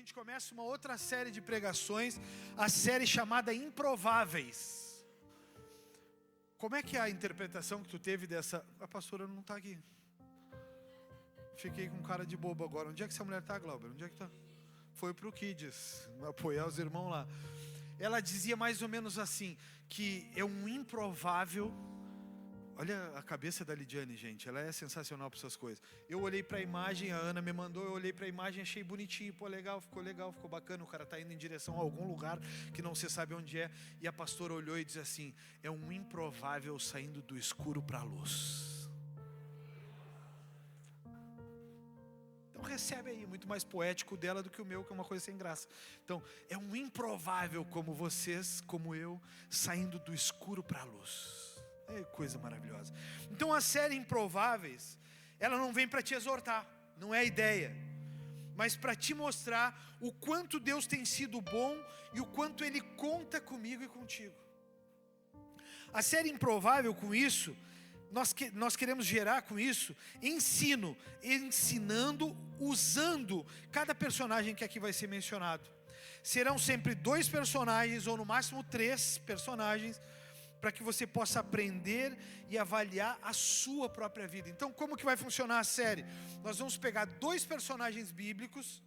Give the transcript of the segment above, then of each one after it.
gente começa uma outra série de pregações, a série chamada Improváveis. Como é que é a interpretação que tu teve dessa... A pastora não está aqui. Fiquei com cara de bobo agora. Onde é que essa mulher está, Glauber? Onde é que está? Foi para o Kids, apoiar os irmãos lá. Ela dizia mais ou menos assim, que é um improvável... Olha a cabeça da Lidiane, gente, ela é sensacional para essas coisas. Eu olhei para a imagem, a Ana me mandou, eu olhei para a imagem, achei bonitinho, pô, legal, ficou bacana, o cara está indo em direção a algum lugar que não se sabe onde é. E a pastora olhou e disse assim, é um improvável saindo do escuro para a luz. Então recebe aí, muito mais poético dela do que o meu, que é uma coisa sem graça. Então, é um improvável como vocês, como eu, saindo do escuro para a luz. É coisa maravilhosa. Então a série Improváveis, ela não vem para te exortar, não é a ideia, mas para te mostrar o quanto Deus tem sido bom e o quanto Ele conta comigo e contigo. A série Improvável, com isso, nós queremos gerar com isso ensinando, usando cada personagem que aqui vai ser mencionado. Serão sempre 2 personagens ou no máximo 3 personagens, para que você possa aprender e avaliar a sua própria vida. Então, como que vai funcionar a série? Nós vamos pegar 2 personagens bíblicos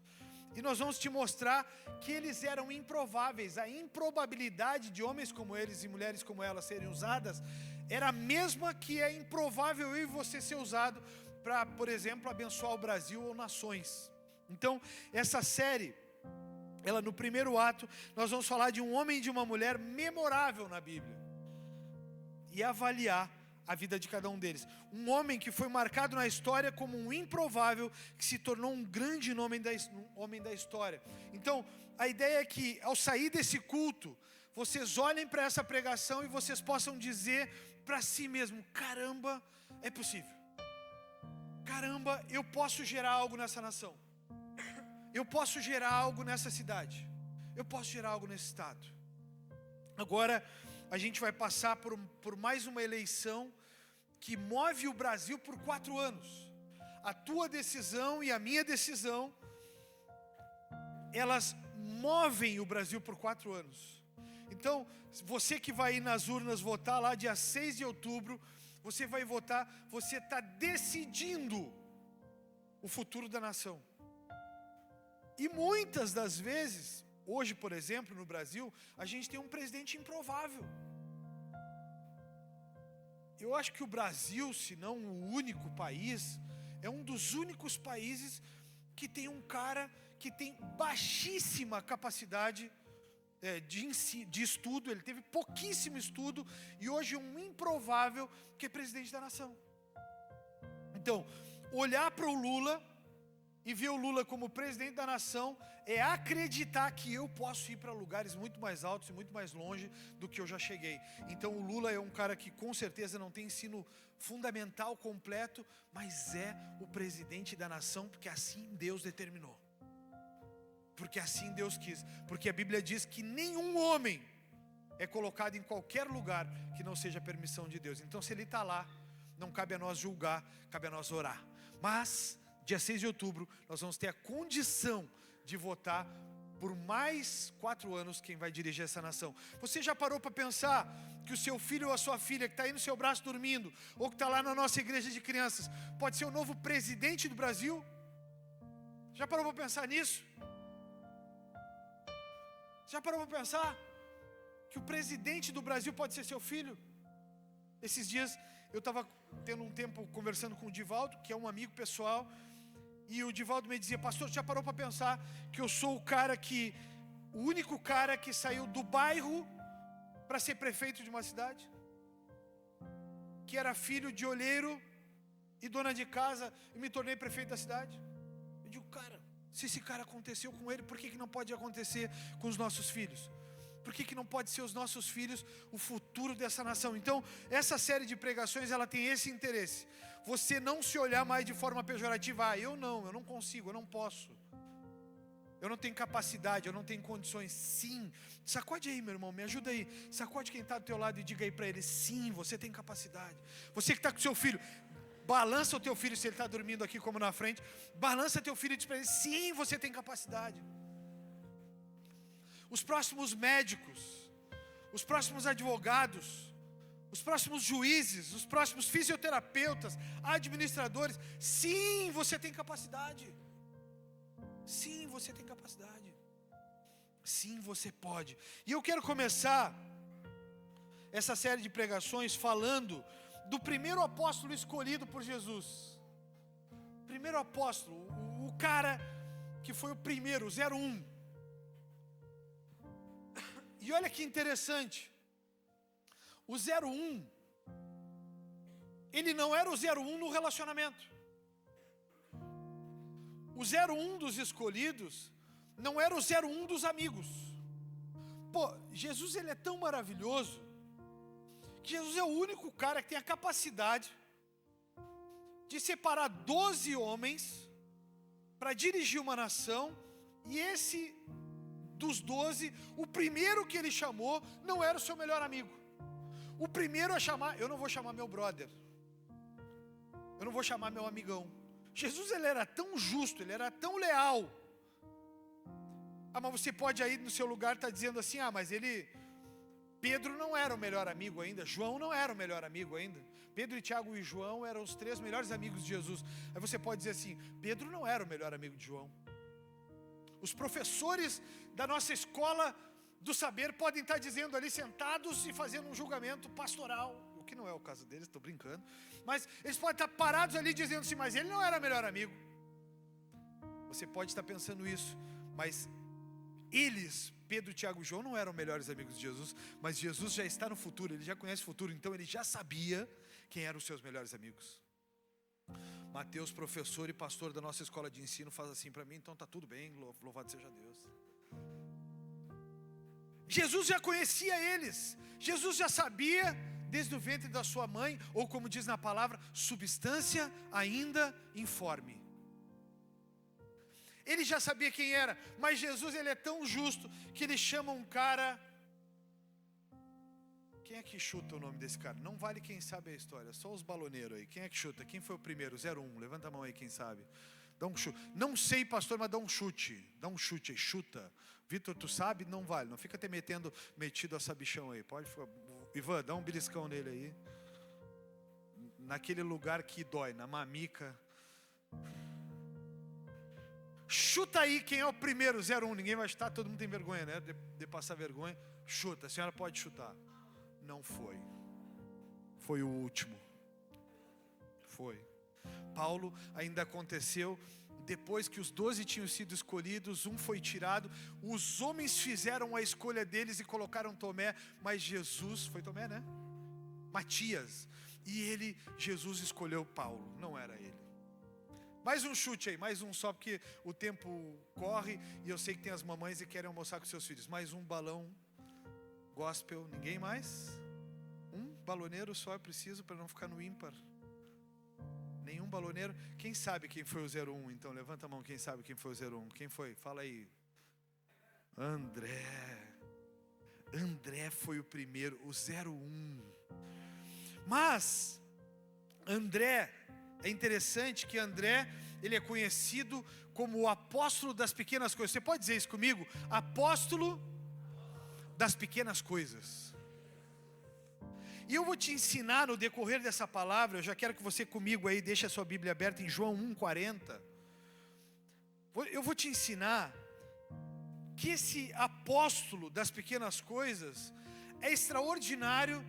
e nós vamos te mostrar que eles eram improváveis. A improbabilidade de homens como eles e mulheres como elas serem usadas era a mesma que é improvável eu e você ser usado para, por exemplo, abençoar o Brasil ou nações. Então, essa série, ela no primeiro ato, nós vamos falar de um homem e de uma mulher memorável na Bíblia e avaliar a vida de cada um deles. Um homem que foi marcado na história como um improvável, que se tornou um grande homem da história. Então, a ideia é que ao sair desse culto, vocês olhem para essa pregação e vocês possam dizer para si mesmo, caramba, é possível. Caramba, eu posso gerar algo nessa nação. Eu posso gerar algo nessa cidade. Eu posso gerar algo nesse estado. Agora, a gente vai passar por mais uma eleição que move o Brasil por 4 anos. A tua decisão e a minha decisão, elas movem o Brasil por 4 anos. Então, você que vai ir nas urnas votar lá dia 6 de outubro, você vai votar, você está decidindo o futuro da nação. E muitas das vezes... Hoje, por exemplo, no Brasil, a gente tem um presidente improvável. Eu acho que o Brasil, se não o único país, é um dos únicos países que tem um cara que tem baixíssima capacidade de estudo, ele teve pouquíssimo estudo, e hoje é um improvável que é presidente da nação. Então, olhar para o Lula e ver o Lula como presidente da nação é acreditar que eu posso ir para lugares muito mais altos e muito mais longe do que eu já cheguei. Então o Lula é um cara que com certeza não tem ensino fundamental completo, mas é o presidente da nação porque assim Deus determinou. Porque assim Deus quis. Porque a Bíblia diz que nenhum homem é colocado em qualquer lugar que não seja permissão de Deus. Então se ele está lá, não cabe a nós julgar, cabe a nós orar. Mas... dia 6 de outubro, nós vamos ter a condição de votar por mais 4 anos quem vai dirigir essa nação. Você já parou para pensar que o seu filho ou a sua filha que está aí no seu braço dormindo, ou que está lá na nossa igreja de crianças, pode ser o novo presidente do Brasil? Já parou para pensar nisso? Já parou para pensar que o presidente do Brasil pode ser seu filho? Esses dias eu estava tendo um tempo conversando com o Divaldo, que é um amigo pessoal, e o Divaldo me dizia, pastor, já parou para pensar que eu sou o único cara que saiu do bairro para ser prefeito de uma cidade? Que era filho de olheiro e dona de casa e me tornei prefeito da cidade? Eu digo, cara, se esse cara aconteceu com ele, por que não pode acontecer com os nossos filhos? Por que não pode ser os nossos filhos o futuro dessa nação? Então, essa série de pregações, ela tem esse interesse. Você não se olhar mais de forma pejorativa. Eu não consigo, eu não posso. Eu não tenho capacidade, eu não tenho condições. Sim, sacode aí, meu irmão, me ajuda aí. Sacode quem está do teu lado e diga aí para ele, sim, você tem capacidade. Você que está com seu filho, balança o teu filho se ele está dormindo aqui como na frente. Balança teu filho e diz para ele, sim, você tem capacidade. os próximos médicos, os próximos advogados, os próximos juízes, os próximos fisioterapeutas, administradores. Sim, você tem capacidade. Sim, você tem capacidade. Sim, você pode. E eu quero começar essa série de pregações falando do primeiro apóstolo escolhido por Jesus. Primeiro apóstolo, o cara que foi o primeiro, o 01. E olha que interessante. O 01, ele não era o 01 no relacionamento. O 01 dos escolhidos não era o 01 dos amigos. Pô, Jesus, ele é tão maravilhoso que Jesus é o único cara que tem a capacidade de separar 12 homens para dirigir uma nação. E esse dos 12, o primeiro que ele chamou não era o seu melhor amigo. O primeiro a chamar, eu não vou chamar meu brother, eu não vou chamar meu amigão. Jesus, ele era tão justo, ele era tão leal. Mas você pode aí no seu lugar estar dizendo assim, mas Pedro não era o melhor amigo ainda, João não era o melhor amigo ainda. Pedro e Tiago e João eram os 3 melhores amigos de Jesus. Aí você pode dizer assim, Pedro não era o melhor amigo de João. Os professores da nossa escola do saber podem estar dizendo ali, sentados e fazendo um julgamento pastoral, o que não é o caso deles, estou brincando, mas eles podem estar parados ali dizendo assim, mas ele não era melhor amigo. Você pode estar pensando isso, mas eles, Pedro, Tiago e João, não eram melhores amigos de Jesus, mas Jesus já está no futuro, ele já conhece o futuro, então ele já sabia quem eram os seus melhores amigos. Mateus, professor e pastor da nossa escola de ensino, faz assim para mim, então está tudo bem, louvado seja Deus. Jesus já conhecia eles, Jesus já sabia desde o ventre da sua mãe, ou como diz na palavra, substância ainda informe. Ele já sabia quem era, mas Jesus, ele é tão justo que ele chama um cara. Quem é que chuta o nome desse cara? Não vale quem sabe a história, só os baloneiros aí. Quem é que chuta? Quem foi o primeiro? 01, levanta a mão aí quem sabe. Dá um chute. Não sei, pastor, mas dá um chute aí, chuta. Vitor, tu sabe? Não vale, não fica metido a sabichão aí. Pode ficar. Ivan, dá um beliscão nele aí. Naquele lugar que dói, na mamica. Chuta aí quem é o primeiro, 01. Ninguém vai chutar, todo mundo tem vergonha, né? De passar vergonha. Chuta, a senhora pode chutar. Não foi. Foi o último. Foi. Paulo ainda aconteceu. Depois que os 12 tinham sido escolhidos, um foi tirado. Os homens fizeram a escolha deles e colocaram Tomé. Mas Jesus, foi Tomé, né? Matias. E Jesus escolheu Paulo, não era ele. Mais um chute aí, mais um só, porque o tempo corre e eu sei que tem as mamães e querem almoçar com seus filhos. Mais um balão gospel, ninguém mais? Um baloneiro só é preciso para não ficar no ímpar. Nenhum baloneiro. Quem sabe quem foi o 01? Então levanta a mão, quem sabe quem foi o 01? Quem foi? Fala aí. André foi o primeiro, o 01. Mas André, é interessante que André, ele é conhecido como o apóstolo das pequenas coisas. Você pode dizer isso comigo? Apóstolo das pequenas coisas. E eu vou te ensinar no decorrer dessa palavra, eu já quero que você comigo aí deixe a sua Bíblia aberta em João 1:40. Eu vou te ensinar que esse apóstolo das pequenas coisas é extraordinário,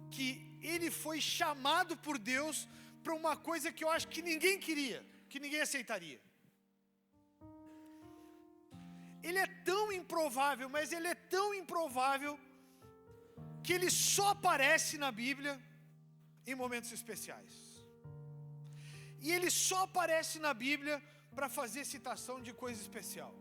que ele foi chamado por Deus para uma coisa que eu acho que ninguém queria, que ninguém aceitaria. Ele é tão improvável, mas ele é tão improvável que ele só aparece na Bíblia em momentos especiais. E ele só aparece na Bíblia para fazer citação de coisa especial.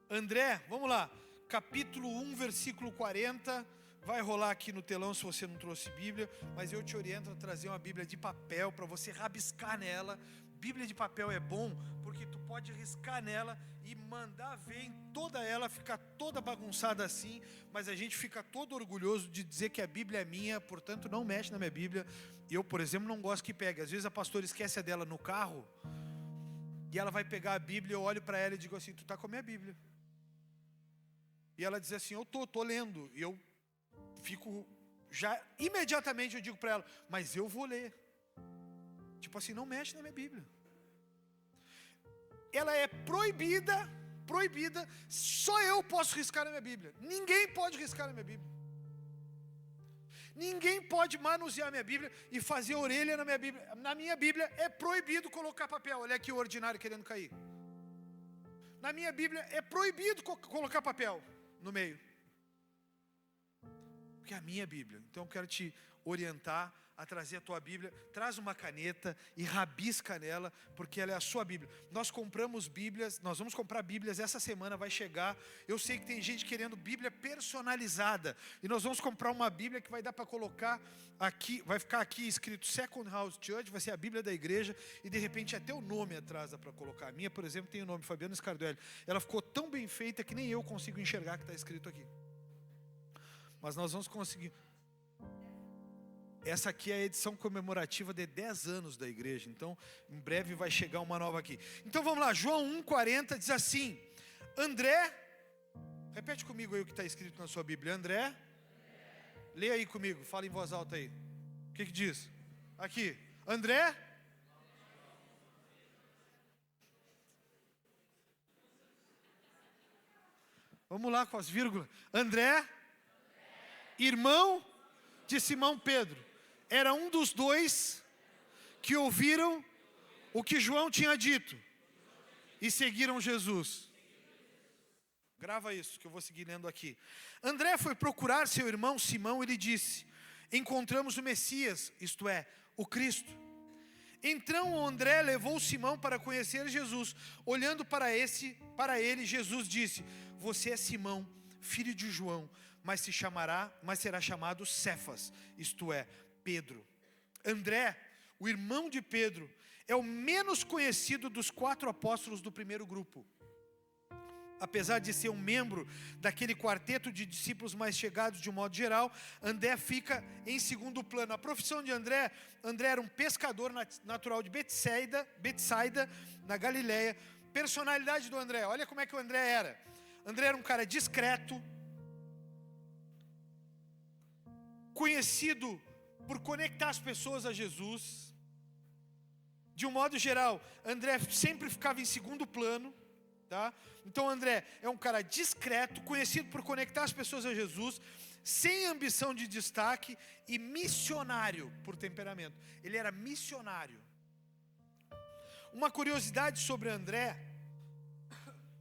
André, vamos lá, capítulo 1, versículo 40, vai rolar aqui no telão se você não trouxe Bíblia, mas eu te oriento a trazer uma Bíblia de papel para você rabiscar nela. Bíblia de papel é bom porque tu pode riscar nela e mandar ver em toda ela, ficar toda bagunçada assim, mas a gente fica todo orgulhoso de dizer que a Bíblia é minha, portanto não mexe na minha Bíblia. Eu, por exemplo, não gosto que pegue. Às vezes a pastora esquece a dela no carro e ela vai pegar a Bíblia, eu olho para ela e digo assim, tu está com a minha Bíblia. E ela diz assim, eu tô lendo. E eu fico, já imediatamente eu digo para ela, mas eu vou ler. Tipo assim, não mexe na minha Bíblia. Ela é proibida, só eu posso riscar na minha Bíblia. Ninguém pode riscar na minha Bíblia. Ninguém pode manusear a minha Bíblia e fazer orelha na minha Bíblia. Na minha Bíblia é proibido colocar papel. Olha aqui o ordinário querendo cair. Na minha Bíblia é proibido colocar papel no meio. Porque é a minha Bíblia. Então eu quero te orientar a trazer a tua Bíblia. Traz uma caneta e rabisca nela, porque ela é a sua Bíblia. Nós compramos Bíblias, nós vamos comprar Bíblias, essa semana vai chegar. Eu sei que tem gente querendo Bíblia personalizada. E nós vamos comprar uma Bíblia que vai dar para colocar aqui, vai ficar aqui escrito Second House Church, vai ser a Bíblia da igreja, e de repente até o nome atrás dá para colocar. A minha, por exemplo, tem o nome Fabiano Scardelli. Ela ficou tão bem feita que nem eu consigo enxergar que está escrito aqui. Mas nós vamos conseguir. Essa aqui é a edição comemorativa de 10 anos da igreja. Então, em breve vai chegar uma nova aqui. Então, vamos lá. João 1,40 diz assim. André. Repete comigo aí o que está escrito na sua Bíblia. André. Leia aí comigo. Fala em voz alta aí. O que diz? Aqui. André. Vamos lá com as vírgulas. André. Irmão de Simão Pedro. Era um dos dois que ouviram o que João tinha dito e seguiram Jesus. Grava isso que eu vou seguir lendo aqui. André foi procurar seu irmão Simão e lhe disse: encontramos o Messias, isto é, o Cristo. Então André levou Simão para conhecer Jesus. Olhando para ele, Jesus disse: você é Simão, filho de João, mas será chamado Cefas, isto é, Pedro. André, o irmão de Pedro, é o menos conhecido dos 4 apóstolos do primeiro grupo. Apesar de ser um membro daquele quarteto de discípulos mais chegados de um modo geral, André fica em segundo plano. A profissão de André era um pescador natural de Betsaida, na Galileia. Personalidade do André, olha como é que o André era. André era um cara discreto, conhecido por conectar as pessoas a Jesus. De um modo geral, André sempre ficava em segundo plano, tá? Então André é um cara discreto, conhecido por conectar as pessoas a Jesus, sem ambição de destaque e missionário por temperamento. Ele era missionário. Uma curiosidade sobre André,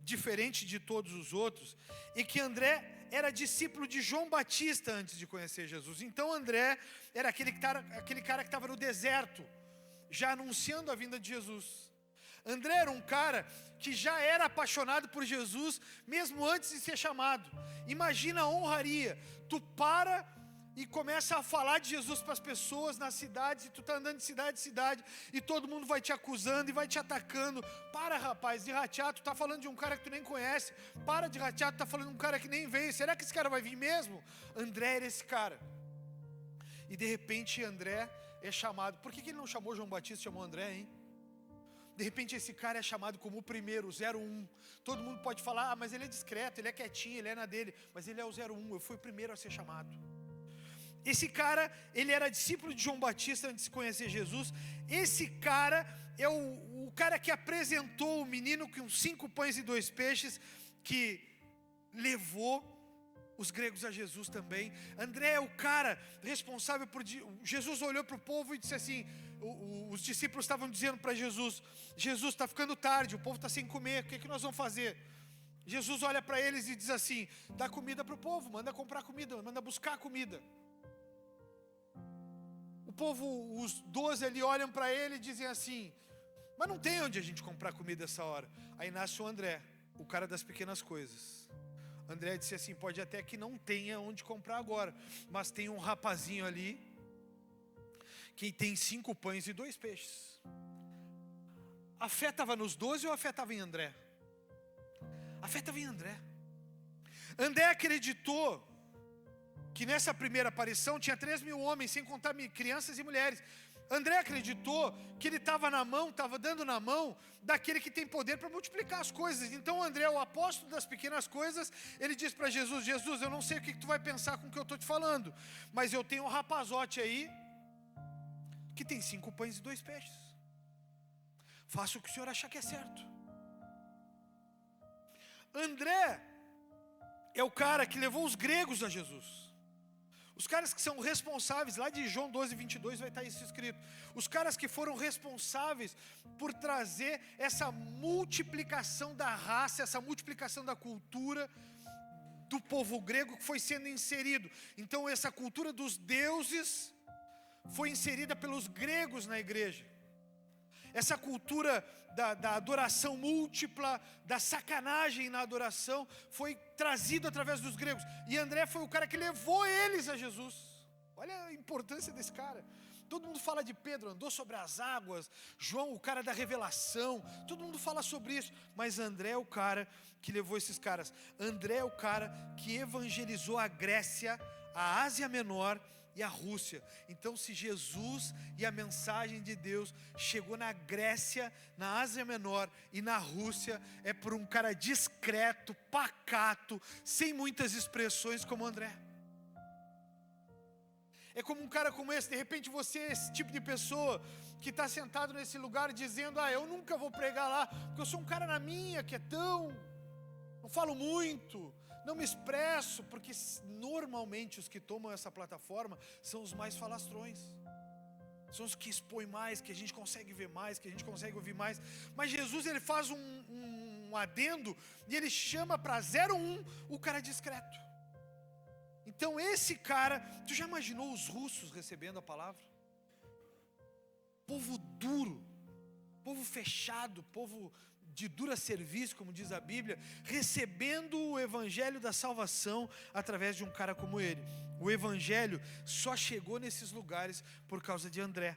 diferente de todos os outros, é que André era discípulo de João Batista antes de conhecer Jesus. Então André era aquele cara que estava no deserto, já anunciando a vinda de Jesus. André era um cara que já era apaixonado por Jesus, mesmo antes de ser chamado. Imagina a honraria, tu para e começa a falar de Jesus para as pessoas nas cidades, e tu está andando de cidade em cidade, e todo mundo vai te acusando e vai te atacando. Para, rapaz, de ratear, tu está falando de um cara que tu nem conhece. Para de ratear, tu está falando de um cara que nem veio. Será que esse cara vai vir mesmo? André era esse cara. E de repente André é chamado. Por que ele não chamou João Batista, chamou André, hein? De repente esse cara é chamado como o primeiro, o 01. Todo mundo pode falar, mas ele é discreto, ele é quietinho, ele é na dele. Mas ele é o 01, eu fui o primeiro a ser chamado. Esse cara, ele era discípulo de João Batista antes de conhecer Jesus. Esse cara é o cara que apresentou o menino com 5 pães e 2 peixes, que levou os gregos a Jesus também. André é o cara responsável por... Jesus olhou para o povo e disse assim, os discípulos estavam dizendo para Jesus: Jesus, está ficando tarde, o povo está sem comer, o que nós vamos fazer? Jesus olha para eles e diz assim: dá comida para o povo, manda comprar comida, manda buscar comida. O povo, os 12 ali olham para ele e dizem assim: mas não tem onde a gente comprar comida essa hora. Aí nasce o André, o cara das pequenas coisas. André disse assim: pode até que não tenha onde comprar agora, mas tem um rapazinho ali que tem 5 pães e 2 peixes. A fé estava nos 12 ou a fé estava em André? A fé estava em André. André acreditou que nessa primeira aparição tinha 3.000 homens, sem contar crianças e mulheres. André acreditou que ele estava dando na mão daquele que tem poder para multiplicar as coisas. Então André, o apóstolo das pequenas coisas, ele diz para Jesus: Jesus, eu não sei o que tu vai pensar com o que eu estou te falando, mas eu tenho um rapazote aí que tem 5 pães e 2 peixes. Faça o que o senhor achar que é certo. André é o cara que levou os gregos a Jesus. Os caras que são responsáveis, lá de João 12, 22 vai estar isso escrito. Os caras que foram responsáveis por trazer essa multiplicação da raça, essa multiplicação da cultura do povo grego que foi sendo inserido. Então essa cultura dos deuses foi inserida pelos gregos na igreja. Essa cultura da adoração múltipla, da sacanagem na adoração, foi trazido através dos gregos. E André foi o cara que levou eles a Jesus. Olha a importância desse cara. Todo mundo fala de Pedro, andou sobre as águas. João, o cara da revelação. Todo mundo fala sobre isso. Mas André é o cara que levou esses caras. André é o cara que evangelizou a Grécia, a Ásia Menor e a Rússia. Então, se Jesus e a mensagem de Deus chegou na Grécia, na Ásia Menor e na Rússia, é por um cara discreto, pacato, sem muitas expressões como André. É como um cara como esse. De repente você é esse tipo de pessoa que está sentado nesse lugar dizendo: eu nunca vou pregar lá, porque eu sou um cara na minha, quietão, não falo muito, não me expresso, porque normalmente os que tomam essa plataforma são os mais falastrões, são os que expõem mais, que a gente consegue ver mais, que a gente consegue ouvir mais. Mas Jesus, ele faz um adendo e ele chama para 01 o cara discreto. Então esse cara, tu já imaginou os russos recebendo a palavra? Povo duro, povo fechado, povo de dura serviço, como diz a Bíblia, recebendo o evangelho da salvação através de um cara como ele. O evangelho só chegou nesses lugares por causa de André.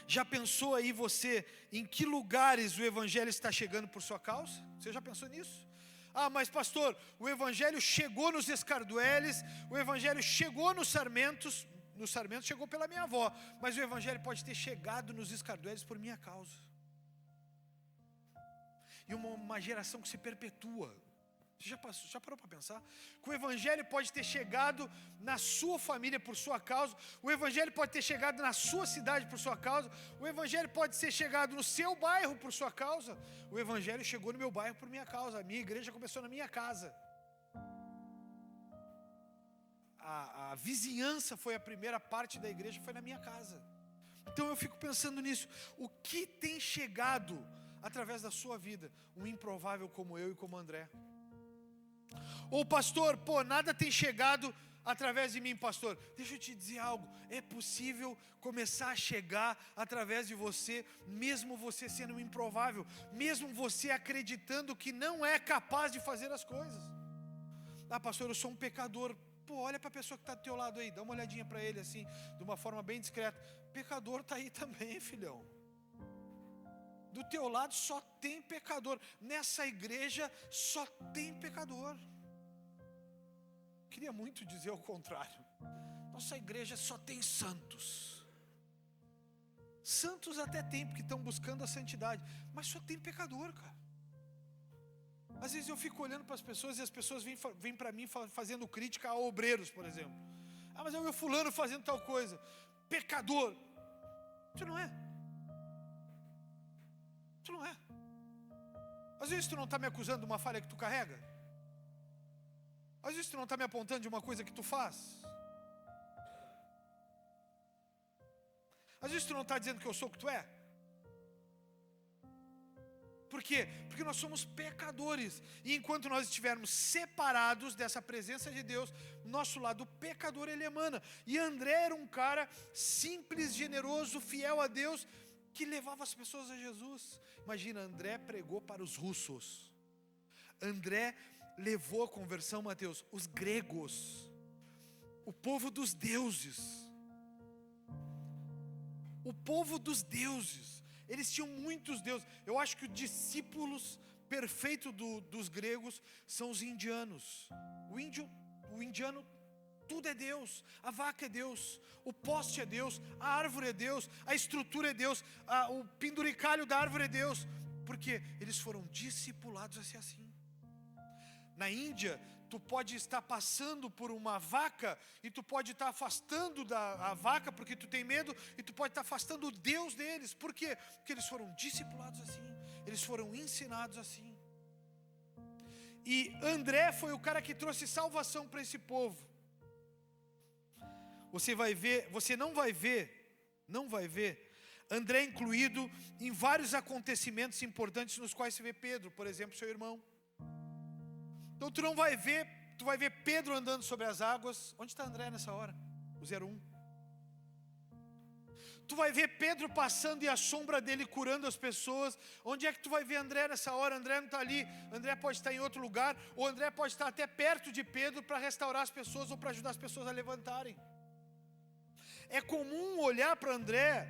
Já pensou aí você em que lugares o evangelho está chegando por sua causa? Você já pensou nisso? Mas pastor, o evangelho chegou nos Escardueles, o evangelho chegou nos Sarmentos chegou pela minha avó, mas o evangelho pode ter chegado nos Escardueles por minha causa. E uma geração que se perpetua. Você já parou para pensar? Que o evangelho pode ter chegado na sua família por sua causa, o evangelho pode ter chegado na sua cidade por sua causa, o evangelho pode ser chegado no seu bairro por sua causa. O evangelho chegou no meu bairro por minha causa. A minha igreja começou na minha casa. A vizinhança foi a primeira parte da igreja, foi na minha casa. Então eu fico pensando nisso. O que tem chegado através da sua vida? Um improvável como eu e como André. Ou pastor, nada tem chegado através de mim, pastor. Deixa eu te dizer algo. É possível começar a chegar através de você, mesmo você sendo um improvável, mesmo você acreditando que não é capaz de fazer as coisas. Pastor, eu sou um pecador. Olha para a pessoa que está do teu lado aí, dá uma olhadinha para ele assim, de uma forma bem discreta. Pecador está aí também, filhão. Do teu lado só tem pecador. Nessa igreja só tem pecador. Queria muito dizer o contrário. Nossa igreja só tem santos. Santos até tem, porque estão buscando a santidade, mas só tem pecador, cara. Às vezes eu fico olhando para as pessoas e as pessoas vêm para mim fazendo crítica a obreiros, por exemplo. Mas eu vi o fulano fazendo tal coisa. Pecador. Isso não é. Isso não é. Às vezes tu não está me acusando de uma falha que tu carrega. Às vezes tu não está me apontando de uma coisa que tu faz. Às vezes tu não está dizendo que eu sou o que tu é. Por quê? Porque nós somos pecadores. E enquanto nós estivermos separados dessa presença de Deus, nosso lado pecador ele emana. E André era um cara simples, generoso, fiel a Deus, que levava as pessoas a Jesus. Imagina, André pregou para os russos. André levou a conversão, Mateus, os gregos, o povo dos deuses. O povo dos deuses. Eles tinham muitos deuses. Eu acho que os discípulos perfeitos dos gregos são os indianos. O indiano Tudo é Deus. A vaca é Deus, o poste é Deus, a árvore é Deus, a estrutura é Deus, o penduricalho da árvore é Deus. Porque eles foram discipulados a ser assim. Na Índia, tu pode estar passando por uma vaca e tu pode estar afastando a vaca porque tu tem medo, e tu pode estar afastando o Deus deles. Por quê? Porque eles foram discipulados assim, eles foram ensinados assim. E André foi o cara que trouxe salvação para esse povo. Você não vai ver André incluído em vários acontecimentos importantes nos quais se vê Pedro, por exemplo, seu irmão. Então tu vai ver Pedro andando sobre as águas. Onde está André nessa hora? O 01. Tu vai ver Pedro passando e a sombra dele curando as pessoas. Onde é que tu vai ver André nessa hora? André não está ali, André pode estar em outro lugar, ou André pode estar até perto de Pedro para restaurar as pessoas ou para ajudar as pessoas a levantarem. É comum olhar para André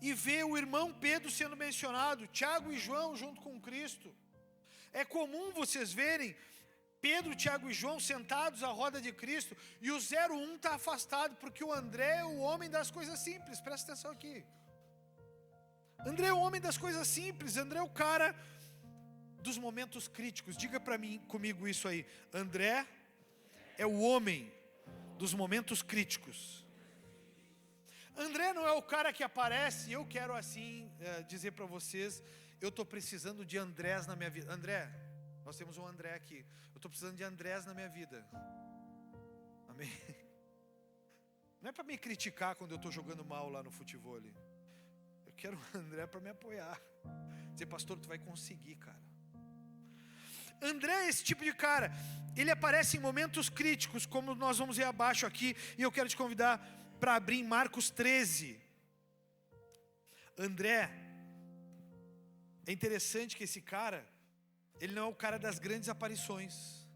e ver o irmão Pedro sendo mencionado, Tiago e João junto com Cristo. É comum vocês verem Pedro, Tiago e João sentados à roda de Cristo, e o 01 está afastado, porque o André é o homem das coisas simples. Presta atenção aqui. André é o homem das coisas simples. André é o cara dos momentos críticos. Diga comigo isso aí. André é o homem dos momentos críticos. André não é o cara que aparece. Eu quero assim dizer para vocês, eu estou precisando de Andrés na minha vida. André, nós temos um André aqui. Eu estou precisando de Andrés na minha vida. Amém? Não é para me criticar quando eu estou jogando mal lá no futebol. Eu quero o André para me apoiar. Dizer, pastor, tu vai conseguir, cara. André é esse tipo de cara. Ele aparece em momentos críticos, como nós vamos ver abaixo aqui. E eu quero te convidar para abrir em Marcos 13. André, é interessante que esse cara, ele não é o cara das grandes aparições,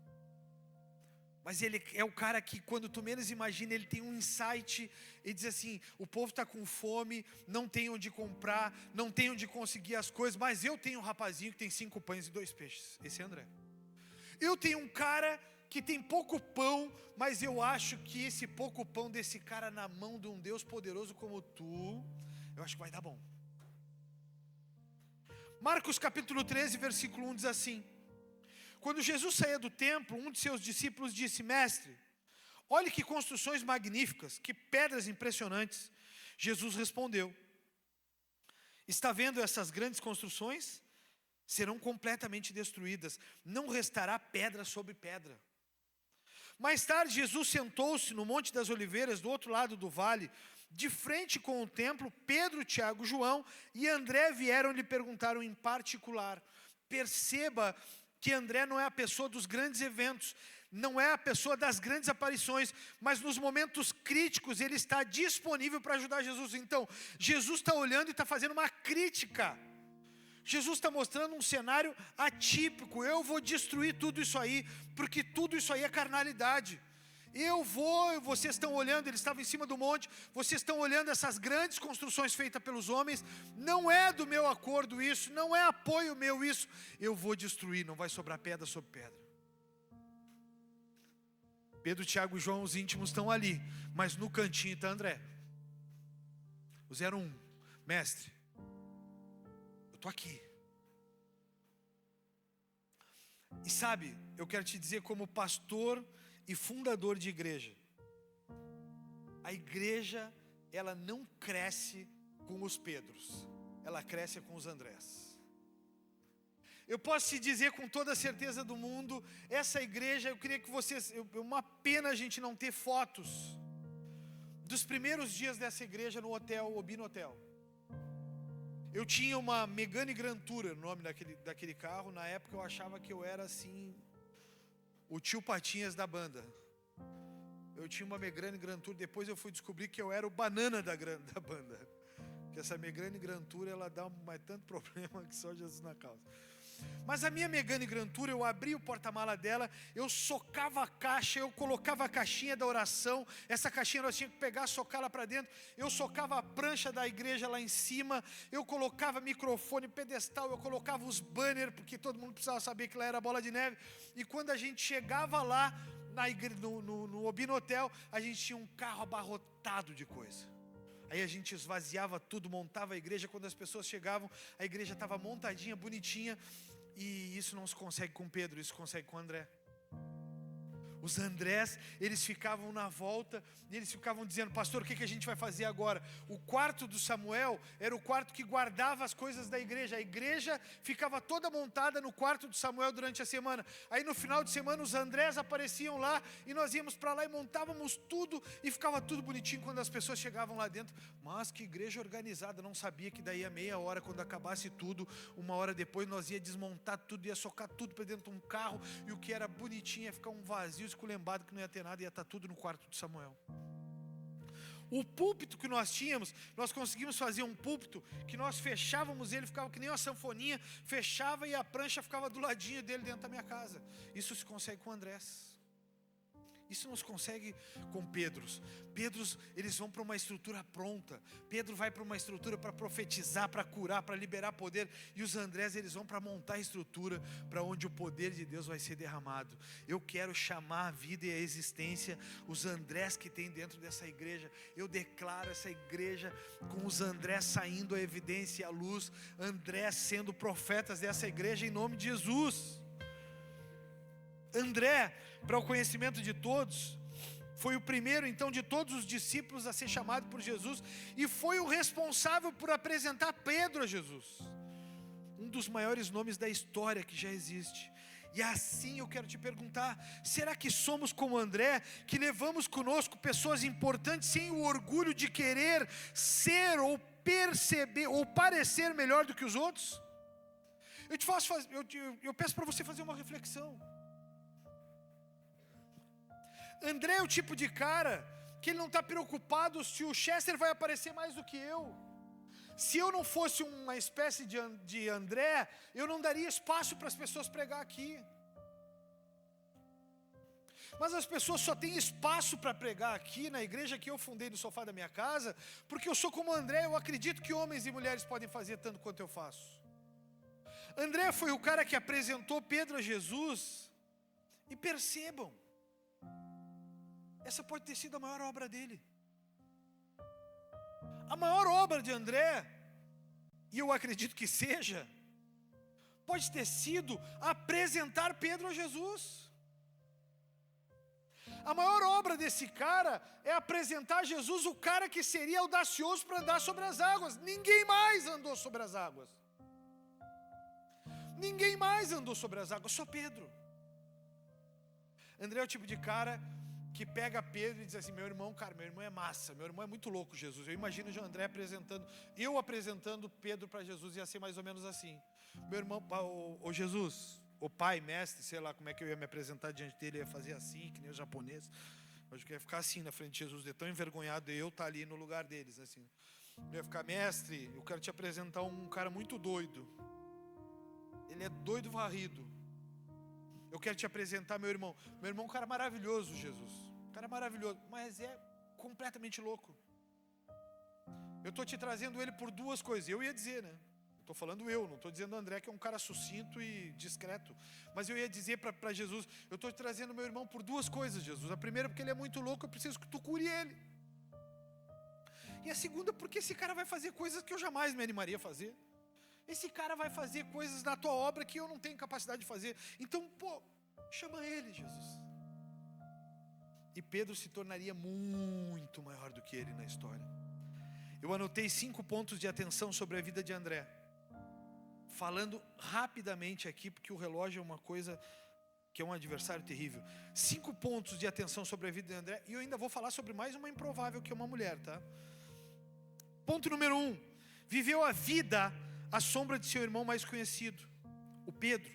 mas ele é o cara que, quando tu menos imagina, ele tem um insight e diz assim: o povo está com fome, não tem onde comprar, não tem onde conseguir as coisas, mas eu tenho um rapazinho que tem 5 pães e 2 peixes. Esse é André. Eu tenho um cara que tem pouco pão, mas eu acho que esse pouco pão desse cara na mão de um Deus poderoso como tu, eu acho que vai dar bom. Marcos capítulo 13, versículo 1 diz assim: quando Jesus saía do templo, um de seus discípulos disse: mestre, olhe que construções magníficas, que pedras impressionantes. Jesus respondeu: está vendo essas grandes construções? Serão completamente destruídas, não restará pedra sobre pedra. Mais tarde, Jesus sentou-se no Monte das Oliveiras, do outro lado do vale, de frente com o templo. Pedro, Tiago, João e André vieram lhe perguntar em particular. Perceba que André não é a pessoa dos grandes eventos, não é a pessoa das grandes aparições, mas nos momentos críticos ele está disponível para ajudar Jesus. Então, Jesus está olhando e está fazendo uma crítica. Jesus está mostrando um cenário atípico. Eu vou destruir tudo isso aí, porque tudo isso aí é carnalidade. Vocês estão olhando, ele estava em cima do monte, vocês estão olhando essas grandes construções feitas pelos homens, não é do meu acordo isso, não é apoio meu isso, eu vou destruir, não vai sobrar pedra sobre pedra. Pedro, Tiago e João, os íntimos, estão ali, mas no cantinho está André. O 01, mestre, eu estou aqui. E sabe, eu quero te dizer, como pastor e fundador de igreja, a igreja, ela não cresce com os Pedros, ela cresce com os Andrés. Eu posso te dizer com toda a certeza do mundo, essa igreja, eu queria que vocês, uma pena a gente não ter fotos dos primeiros dias dessa igreja no hotel, Obino Hotel. Eu tinha uma Megane Grand Tourer, o nome daquele carro. Na época eu achava que eu era assim, o tio Patinhas da banda. Eu tinha uma Megane Grand Tourer. Depois eu fui descobrir que eu era o banana da banda. Que essa Megane Grand Tourer, ela dá tanto problema que só Jesus na causa. Mas a minha Megane Grand Tourer, eu abri o porta-mala dela, eu socava a caixa, eu colocava a caixinha da oração. Essa caixinha nós tínhamos que pegar, socar lá para dentro. Eu socava a prancha da igreja lá em cima, eu colocava microfone, pedestal, eu colocava os banners, porque todo mundo precisava saber que lá era Bola de Neve. E quando a gente chegava lá no Obinotel, a gente tinha um carro abarrotado de coisa. Aí a gente esvaziava tudo, montava a igreja. Quando as pessoas chegavam, a igreja estava montadinha, bonitinha. E isso não se consegue com Pedro, isso se consegue com André. Os Andrés, eles ficavam na volta e eles ficavam dizendo: pastor, o que a gente vai fazer agora? O quarto do Samuel era o quarto que guardava as coisas da igreja. A igreja ficava toda montada no quarto do Samuel durante a semana. Aí no final de semana os Andrés apareciam lá e nós íamos para lá e montávamos tudo e ficava tudo bonitinho quando as pessoas chegavam lá dentro. Mas que igreja organizada, não sabia que daí a meia hora, quando acabasse tudo, uma hora depois nós ia desmontar tudo, ia socar tudo para dentro de um carro, e o que era bonitinho ia ficar um vazio esculhambado, que não ia ter nada, ia estar tudo no quarto de Samuel. O púlpito que nós tínhamos, nós conseguimos fazer um púlpito que nós fechávamos ele, ficava que nem uma sanfoninha, fechava e a prancha ficava do ladinho dele dentro da minha casa. Isso se consegue com Andrés. Isso não se consegue com Pedros. Pedros, eles vão para uma estrutura pronta. Pedro vai para uma estrutura para profetizar, para curar, para liberar poder. E os Andrés, eles vão para montar a estrutura para onde o poder de Deus vai ser derramado. Eu quero chamar a vida e a existência os Andrés que tem dentro dessa igreja. Eu declaro essa igreja com os Andrés saindo à evidência e à luz. Andrés sendo profetas dessa igreja em nome de Jesus. André, para o conhecimento de todos, foi o primeiro então de todos os discípulos a ser chamado por Jesus, e foi o responsável por apresentar Pedro a Jesus, um dos maiores nomes da história que já existe. E assim eu quero te perguntar: será que somos como André, que levamos conosco pessoas importantes sem o orgulho de querer ser ou perceber ou parecer melhor do que os outros? Eu peço para você fazer uma reflexão. André é o tipo de cara que ele não está preocupado se o Chester vai aparecer mais do que eu. Se eu não fosse uma espécie de André, eu não daria espaço para as pessoas pregar aqui. Mas as pessoas só têm espaço para pregar aqui na igreja que eu fundei no sofá da minha casa, porque eu sou como André. Eu acredito que homens e mulheres podem fazer tanto quanto eu faço. André foi o cara que apresentou Pedro a Jesus. E percebam, essa pode ter sido a maior obra dele. A maior obra de André, e eu acredito que seja, pode ter sido apresentar Pedro a Jesus. A maior obra desse cara é apresentar Jesus, o cara que seria audacioso para andar sobre as águas. Ninguém mais andou sobre as águas. Ninguém mais andou sobre as águas, só Pedro. André é o tipo de cara que pega Pedro e diz assim: meu irmão é massa, meu irmão é muito louco, Jesus. Eu imagino o André apresentando Pedro para Jesus, ia ser mais ou menos assim: meu irmão, o Jesus, o pai, mestre, sei lá como é que eu ia me apresentar diante dele, eu ia fazer assim, que nem o japonês. Eu acho que ia ficar assim na frente de Jesus, de tão envergonhado de eu estar ali no lugar deles, assim. Eu ia ficar: mestre, eu quero te apresentar um cara muito doido. Ele é doido varrido. Eu quero te apresentar meu irmão. Meu irmão é um cara maravilhoso, Jesus. Um cara maravilhoso, mas é completamente louco. Eu estou te trazendo ele por duas coisas. Eu ia dizer, né? Estou falando não estou dizendo o André, que é um cara sucinto e discreto. Mas eu ia dizer para Jesus: eu estou te trazendo meu irmão por duas coisas, Jesus. A primeira, porque ele é muito louco, eu preciso que tu cure ele. E a segunda, porque esse cara vai fazer coisas que eu jamais me animaria a fazer. Esse cara vai fazer coisas na tua obra que eu não tenho capacidade de fazer. Então, chama ele, Jesus. E Pedro se tornaria muito maior do que ele na história. Eu anotei 5 pontos de atenção sobre a vida de André, falando rapidamente aqui, porque o relógio é uma coisa que é um adversário terrível. 5 pontos de atenção sobre a vida de André. E eu ainda vou falar sobre mais uma improvável, que é uma mulher, tá? Ponto número 1: viveu a vida à sombra de seu irmão mais conhecido, o Pedro.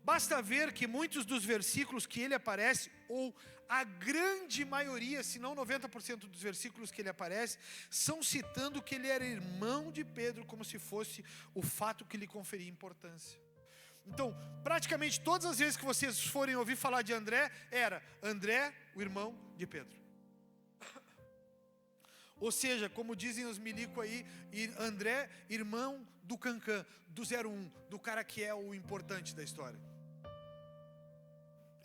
Basta ver que muitos dos versículos que ele aparece, ou a grande maioria, se não 90% dos versículos que ele aparece, são citando que ele era irmão de Pedro, como se fosse o fato que lhe conferia importância. Então, praticamente todas as vezes que vocês forem ouvir falar de André, era André, o irmão de Pedro. Ou seja, como dizem os milico aí, André, irmão do Cancã, do 01, do cara que é o importante da história.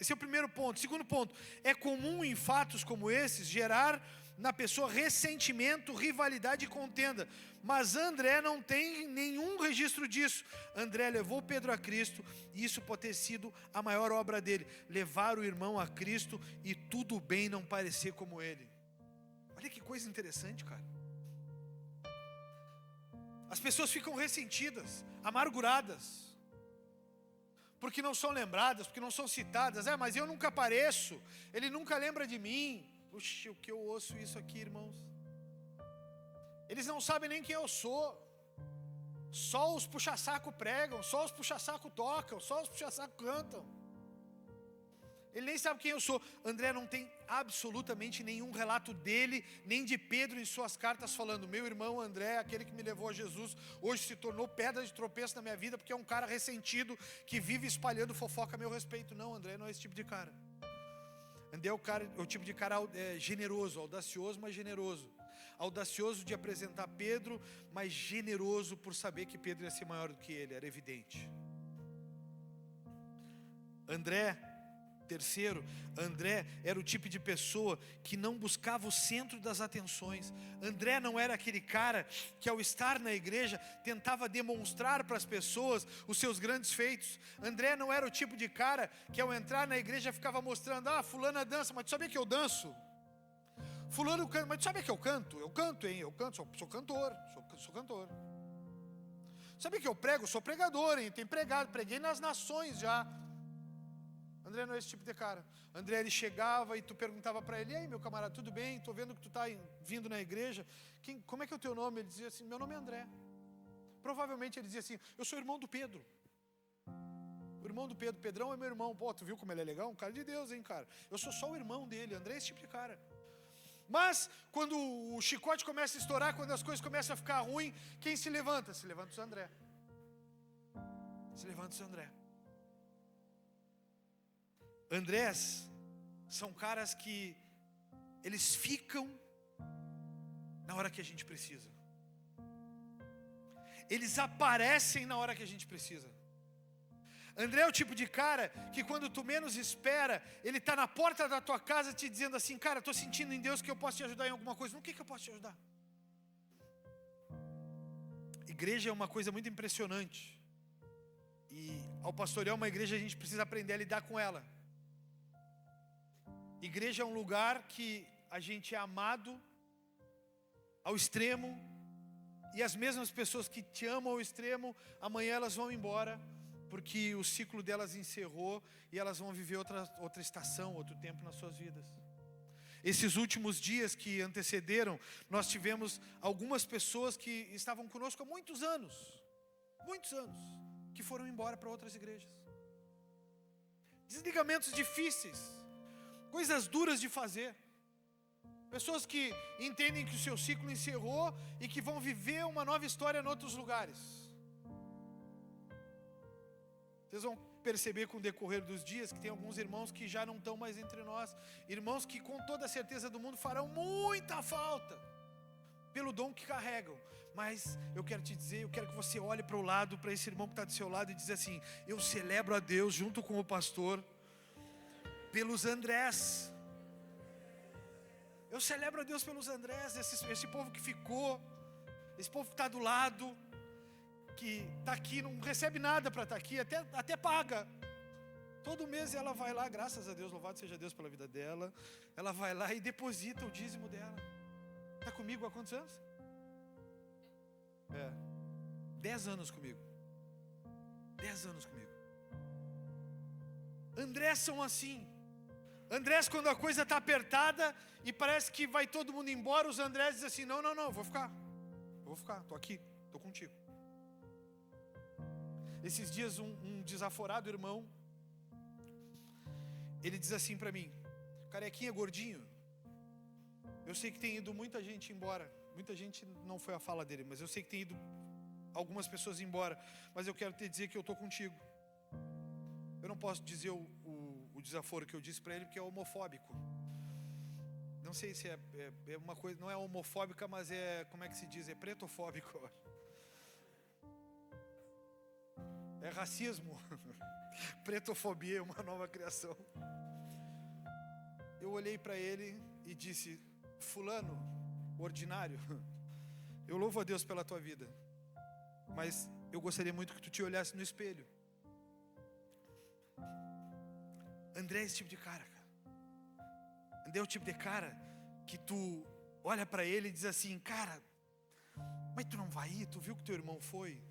Esse é o primeiro ponto. Segundo ponto, é comum em fatos como esses gerar na pessoa ressentimento, rivalidade e contenda. Mas André não tem nenhum registro disso. André levou Pedro a Cristo e isso pode ter sido a maior obra dele. Levar o irmão a Cristo e tudo bem não parecer como ele. Olha que coisa interessante, cara. As pessoas ficam ressentidas, amarguradas, porque não são lembradas, porque não são citadas. Mas eu nunca apareço, ele nunca lembra de mim. Puxa, o que eu ouço isso aqui, irmãos. Eles não sabem nem quem eu sou. Só os puxa-saco pregam, só os puxa-saco tocam, só os puxa-saco cantam. Ele nem sabe quem eu sou. André não tem absolutamente nenhum relato dele, nem de Pedro em suas cartas falando: meu irmão André, aquele que me levou a Jesus, hoje se tornou pedra de tropeço na minha vida, porque é um cara ressentido, que vive espalhando fofoca a meu respeito. Não, André não é esse tipo de cara. André é o tipo de cara generoso, audacioso, mas generoso. Audacioso de apresentar Pedro, mas generoso por saber que Pedro ia ser maior do que ele, era evidente. Terceiro, André era o tipo de pessoa que não buscava o centro das atenções. André não era aquele cara que, ao estar na igreja, tentava demonstrar para as pessoas os seus grandes feitos. André não era o tipo de cara que, ao entrar na igreja, ficava mostrando: fulana dança, mas tu sabia que eu danço? Fulano canta, mas tu sabia que eu canto? Eu canto, sou cantor, sou cantor. Sabia que eu prego? Sou pregador, hein? Tenho pregado, preguei nas nações já. André não é esse tipo de cara. André, ele chegava e tu perguntava para ele: e aí, meu camarada, tudo bem? Estou vendo que tu está vindo na igreja. Como é que é o teu nome? Ele dizia assim: meu nome é André. Provavelmente ele dizia assim: eu sou irmão do Pedro. O irmão do Pedro, Pedrão é meu irmão. Pô, tu viu como ele é legal? Um cara de Deus, hein, cara? Eu sou só o irmão dele. André é esse tipo de cara. Mas quando o chicote começa a estourar, quando as coisas começam a ficar ruins, quem se levanta? Se levanta o André. Se levanta o André. Andrés são caras que eles ficam na hora que a gente precisa. Eles aparecem na hora que a gente precisa. André é o tipo de cara que, quando tu menos espera, ele está na porta da tua casa te dizendo assim: cara, estou sentindo em Deus que eu posso te ajudar em alguma coisa. No que eu posso te ajudar? Igreja é uma coisa muito impressionante. E ao pastorear uma igreja, a gente precisa aprender a lidar com ela. Igreja é um lugar que a gente é amado ao extremo, e as mesmas pessoas que te amam ao extremo, amanhã elas vão embora, porque o ciclo delas encerrou e elas vão viver outra estação, outro tempo nas suas vidas. Esses últimos dias que antecederam, nós tivemos algumas pessoas que estavam conosco há muitos anos, que foram embora para outras igrejas. Desligamentos difíceis, coisas duras de fazer. Pessoas que entendem que o seu ciclo encerrou e que vão viver uma nova história em outros lugares. Vocês vão perceber com o decorrer dos dias que tem alguns irmãos que já não estão mais entre nós. Irmãos que, com toda a certeza do mundo, farão muita falta pelo dom que carregam. Mas eu quero te dizer, eu quero que você olhe para o lado, para esse irmão que está do seu lado, e diz assim: eu celebro a Deus junto com o pastor pelos Andrés. Eu celebro a Deus pelos Andrés, esse povo que ficou, esse povo que está do lado, que está aqui, não recebe nada para estar aqui, até paga. Todo mês ela vai lá, graças a Deus, louvado seja Deus pela vida dela, ela vai lá e deposita o dízimo dela. Está comigo há quantos anos? 10 anos comigo. 10 anos comigo. Andrés são assim. Andrés, quando a coisa está apertada e parece que vai todo mundo embora, os Andrés dizem assim: não, eu vou ficar, estou aqui, estou contigo. Esses dias um desaforado irmão, ele diz assim para mim: carequinha, gordinho, eu sei que tem ido muita gente embora. Muita gente não foi a fala dele, mas eu sei que tem ido algumas pessoas embora, mas eu quero te dizer que eu estou contigo. Eu não posso dizer o desaforo que eu disse para ele, porque é homofóbico. Não sei se é uma coisa, não é homofóbica, mas é, como é que se diz? É pretofóbico. É racismo. Pretofobia é uma nova criação. Eu olhei para ele e disse: fulano, ordinário, eu louvo a Deus pela tua vida, mas eu gostaria muito que tu te olhasse no espelho. André é esse tipo de cara. André é o tipo de cara que tu olha para ele e diz assim: cara, mas tu não vai ir? Tu viu que teu irmão foi?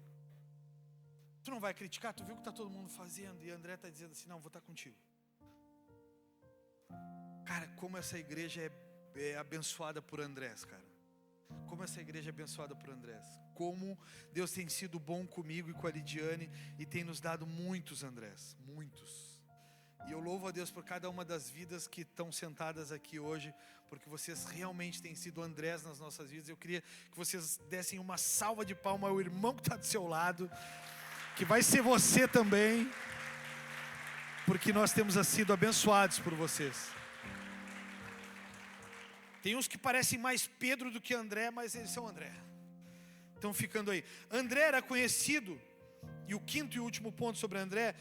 Tu não vai criticar? Tu viu que está todo mundo fazendo? E André está dizendo assim: não, vou estar contigo. Cara, como essa igreja é abençoada por Andrés, cara. Como essa igreja é abençoada por Andrés. Como Deus tem sido bom comigo e com a Lidiane e tem nos dado muitos Andrés, muitos. E eu louvo a Deus por cada uma das vidas que estão sentadas aqui hoje, porque vocês realmente têm sido Andrés nas nossas vidas. Eu queria que vocês dessem uma salva de palmas ao irmão que está do seu lado, que vai ser você também, porque nós temos sido abençoados por vocês. Tem uns que parecem mais Pedro do que André, mas eles são André. Estão ficando aí. André era conhecido, e o quinto e último ponto sobre André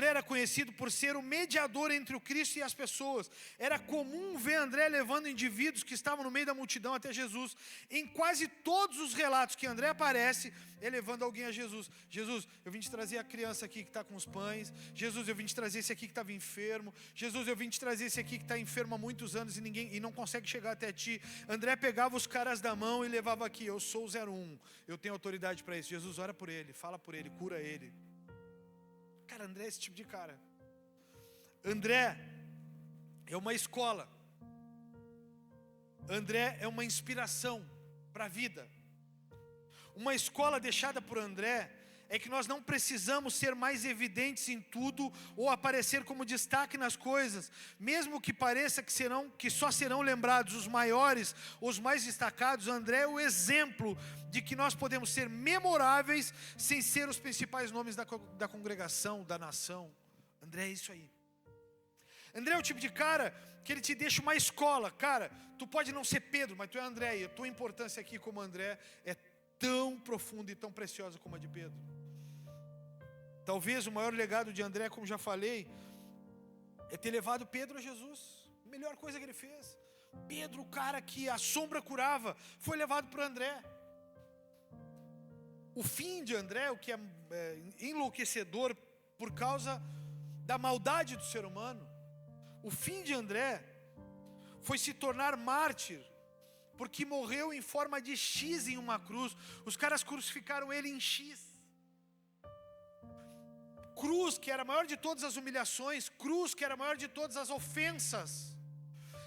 era conhecido por ser o mediador entre o Cristo e as pessoas. Era comum ver André levando indivíduos que estavam no meio da multidão até Jesus. Em quase todos os relatos que André aparece, ele levando alguém a Jesus. Jesus, eu vim te trazer a criança aqui que está com os pães. Jesus, eu vim te trazer esse aqui que estava enfermo. Jesus, eu vim te trazer esse aqui que está enfermo há muitos anos e não consegue chegar até ti. André pegava os caras da mão e levava aqui: eu sou o 01, eu tenho autoridade para isso. Jesus, ora por ele, fala por ele, cura ele. Cara, André é esse tipo de cara. André é uma escola. André é uma inspiração para a vida. Uma escola deixada por André é que nós não precisamos ser mais evidentes em tudo ou aparecer como destaque nas coisas, mesmo que pareça que só serão lembrados os maiores, os mais destacados. André é o exemplo de que nós podemos ser memoráveis sem ser os principais nomes da congregação, da nação. André é isso aí. André é o tipo de cara que ele te deixa uma escola. Cara, tu pode não ser Pedro, mas tu é André, e a tua importância aqui como André é tão profunda e tão preciosa como a de Pedro. Talvez o maior legado de André, como já falei, é ter levado Pedro a Jesus. A melhor coisa que ele fez. Pedro, o cara que a sombra curava, foi levado por André. O fim de André, o que é enlouquecedor por causa da maldade do ser humano, o fim de André foi se tornar mártir, porque morreu em forma de X em uma cruz. Os caras crucificaram ele em X. Cruz, que era a maior de todas as humilhações. Cruz, que era a maior de todas as ofensas.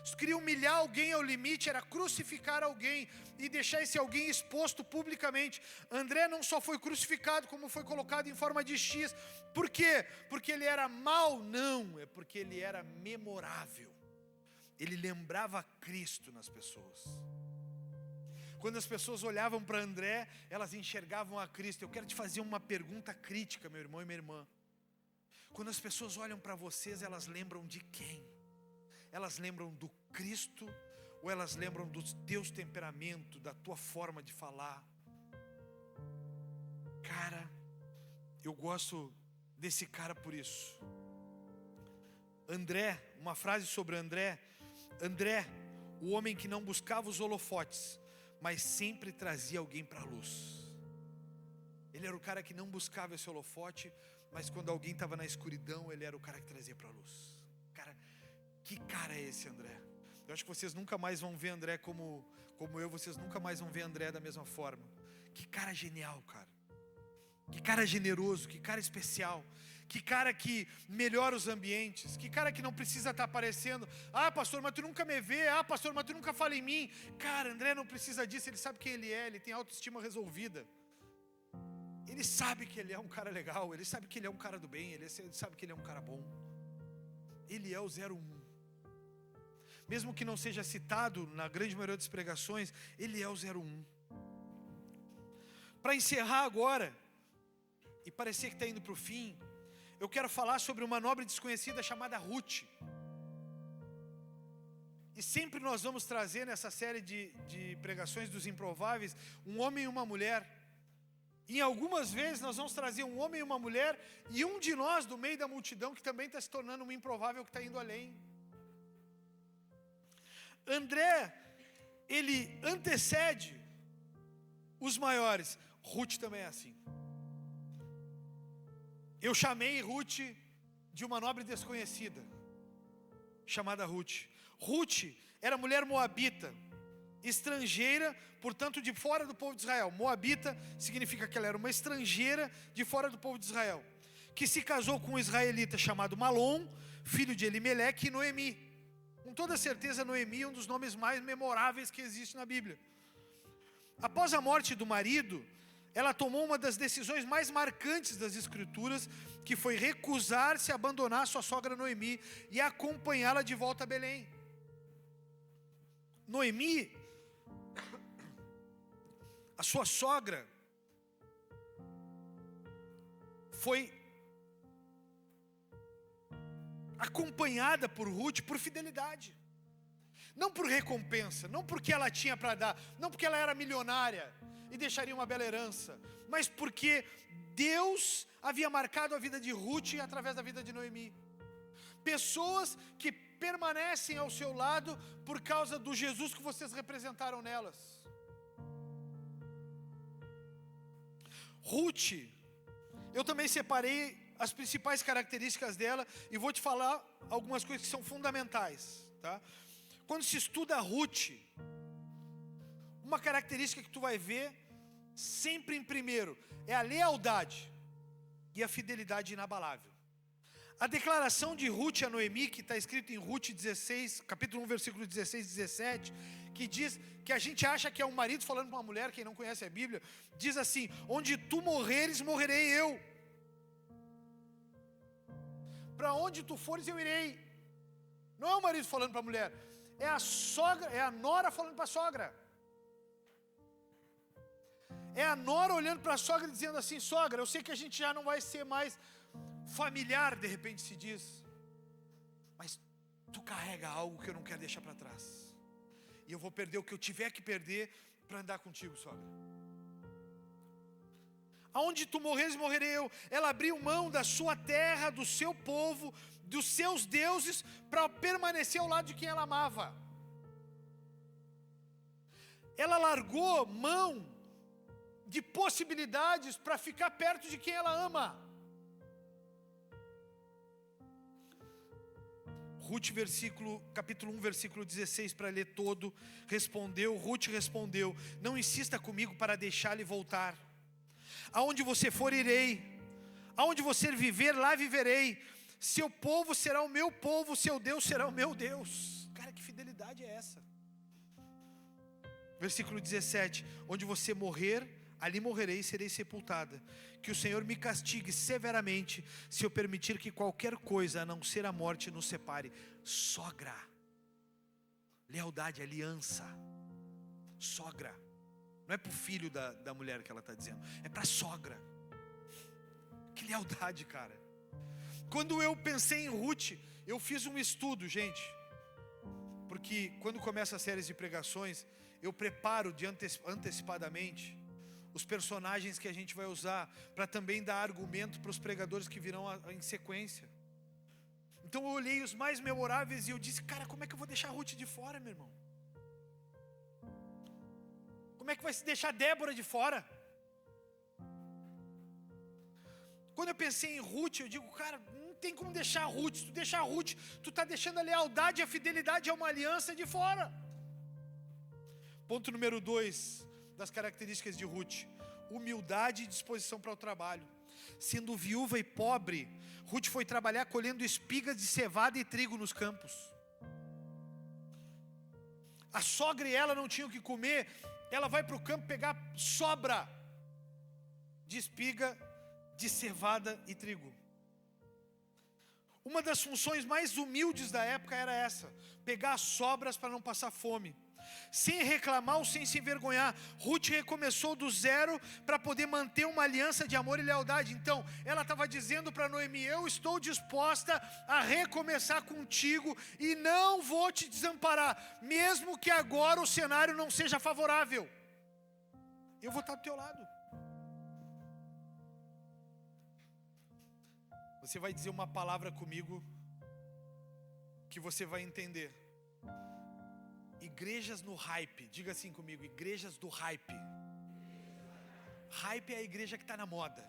Se queria humilhar alguém ao limite, era crucificar alguém e deixar esse alguém exposto publicamente. André não só foi crucificado, como foi colocado em forma de X. Por quê? Porque ele era mau? Não, é porque ele era memorável. Ele lembrava Cristo nas pessoas. Quando as pessoas olhavam para André, elas enxergavam a Cristo. Eu quero te fazer uma pergunta crítica, meu irmão e minha irmã. Quando as pessoas olham para vocês, elas lembram de quem? Elas lembram do Cristo ou elas lembram do teu temperamento, da tua forma de falar? Cara, eu gosto desse cara por isso. André, uma frase sobre André. André, o homem que não buscava os holofotes, mas sempre trazia alguém para a luz. Ele era o cara que não buscava esse holofote, mas quando alguém estava na escuridão, ele era o cara que trazia para a luz. Cara, que cara é esse André? Eu acho que vocês nunca mais vão ver André como eu, vocês nunca mais vão ver André da mesma forma. Que cara genial, cara. Que cara generoso, que cara especial. Que cara que melhora os ambientes. Que cara que não precisa estar aparecendo. Ah, pastor, mas tu nunca me vê. Ah, pastor, mas tu nunca fala em mim. Cara, André não precisa disso. Ele sabe quem ele é. Ele tem autoestima resolvida. Ele sabe que ele é um cara legal. Ele sabe que ele é um cara do bem. Ele sabe que ele é um cara bom. Ele é o 01. Mesmo que não seja citado na grande maioria das pregações, ele é o 01. Para encerrar agora, e parecer que está indo para o fim, eu quero falar sobre uma nobre desconhecida chamada Ruth. E sempre nós vamos trazer nessa série de pregações dos improváveis, um homem e uma mulher. Em algumas vezes nós vamos trazer um homem e uma mulher, e um de nós do meio da multidão que também está se tornando um improvável que está indo além. André, ele antecede os maiores. Ruth também é assim. Eu chamei Ruth de uma nobre desconhecida, chamada Ruth. Ruth era mulher moabita, estrangeira, portanto de fora do povo de Israel. Moabita significa que ela era uma estrangeira de fora do povo de Israel, que se casou com um israelita chamado Malom, filho de Elimeleque, e Noemi. Com toda certeza, Noemi é um dos nomes mais memoráveis que existe na Bíblia. Após a morte do marido, ela tomou uma das decisões mais marcantes das Escrituras, que foi recusar-se a abandonar sua sogra Noemi e acompanhá-la de volta a Belém. Noemi, a sua sogra, foi acompanhada por Ruth por fidelidade. Não por recompensa, não porque ela tinha para dar, não porque ela era milionária e deixaria uma bela herança, mas porque Deus havia marcado a vida de Ruth através da vida de Noemi. Pessoas que permanecem ao seu lado por causa do Jesus que vocês representaram nelas. Ruth, eu também separei as principais características dela e vou te falar algumas coisas que são fundamentais, tá? Quando se estuda Ruth, uma característica que tu vai ver sempre em primeiro é a lealdade e a fidelidade inabalável. A declaração de Ruth a Noemi, que está escrito em Ruth 16, capítulo 1, versículo 16 e 17, que diz que a gente acha que é um marido falando para uma mulher, quem não conhece a Bíblia, diz assim: onde tu morreres, morrerei eu. Para onde tu fores, eu irei. Não é o marido falando para a mulher, é a sogra, é a nora falando para a sogra. É a nora olhando para a sogra e dizendo assim: sogra, eu sei que a gente já não vai ser mais familiar, de repente se diz, mas tu carrega algo que eu não quero deixar para trás, e eu vou perder o que eu tiver que perder para andar contigo, sogra. Aonde tu morreres, morrerei eu. Ela abriu mão da sua terra, do seu povo, dos seus deuses, para permanecer ao lado de quem ela amava. Ela largou mão de possibilidades para ficar perto de quem ela ama. Ruth, capítulo 1, versículo 16, para ler todo, Ruth respondeu: não insista comigo para deixá-lo e voltar. Aonde você for, irei. Aonde você viver, lá viverei. Seu povo será o meu povo, seu Deus será o meu Deus. Cara, que fidelidade é essa? Versículo 17: onde você morrer, ali morrerei e serei sepultada. Que o Senhor me castigue severamente se eu permitir que qualquer coisa a não ser a morte nos separe. Sogra, lealdade, aliança. Sogra, não é para o filho da mulher que ela está dizendo, é para a sogra. Que lealdade, cara. Quando eu pensei em Ruth, eu fiz um estudo, gente, porque quando começa as séries de pregações, eu preparo antecipadamente os personagens que a gente vai usar, para também dar argumento para os pregadores que virão em sequência. Então eu olhei os mais memoráveis e eu disse: cara, como é que eu vou deixar a Ruth de fora, meu irmão? Como é que vai se deixar Débora de fora? Quando eu pensei em Ruth, eu digo: cara, não tem como deixar a Ruth. Se tu deixar a Ruth, tu está deixando a lealdade e a fidelidade a uma aliança de fora. Ponto número 2 das características de Ruth: humildade e disposição para o trabalho. Sendo viúva e pobre, Ruth foi trabalhar colhendo espigas de cevada e trigo nos campos. A sogra e ela não tinham o que comer, ela vai para o campo pegar sobra de espiga, de cevada e trigo. Uma das funções mais humildes da época era essa: pegar as sobras para não passar fome. Sem reclamar ou sem se envergonhar, Ruth recomeçou do zero para poder manter uma aliança de amor e lealdade. Então, ela estava dizendo para Noemi: eu estou disposta a recomeçar contigo e não vou te desamparar, mesmo que agora o cenário não seja favorável. Eu vou estar do teu lado. Você vai dizer uma palavra comigo que você vai entender. Igrejas no hype. Diga assim comigo, igrejas do hype. Hype é a igreja que está na moda.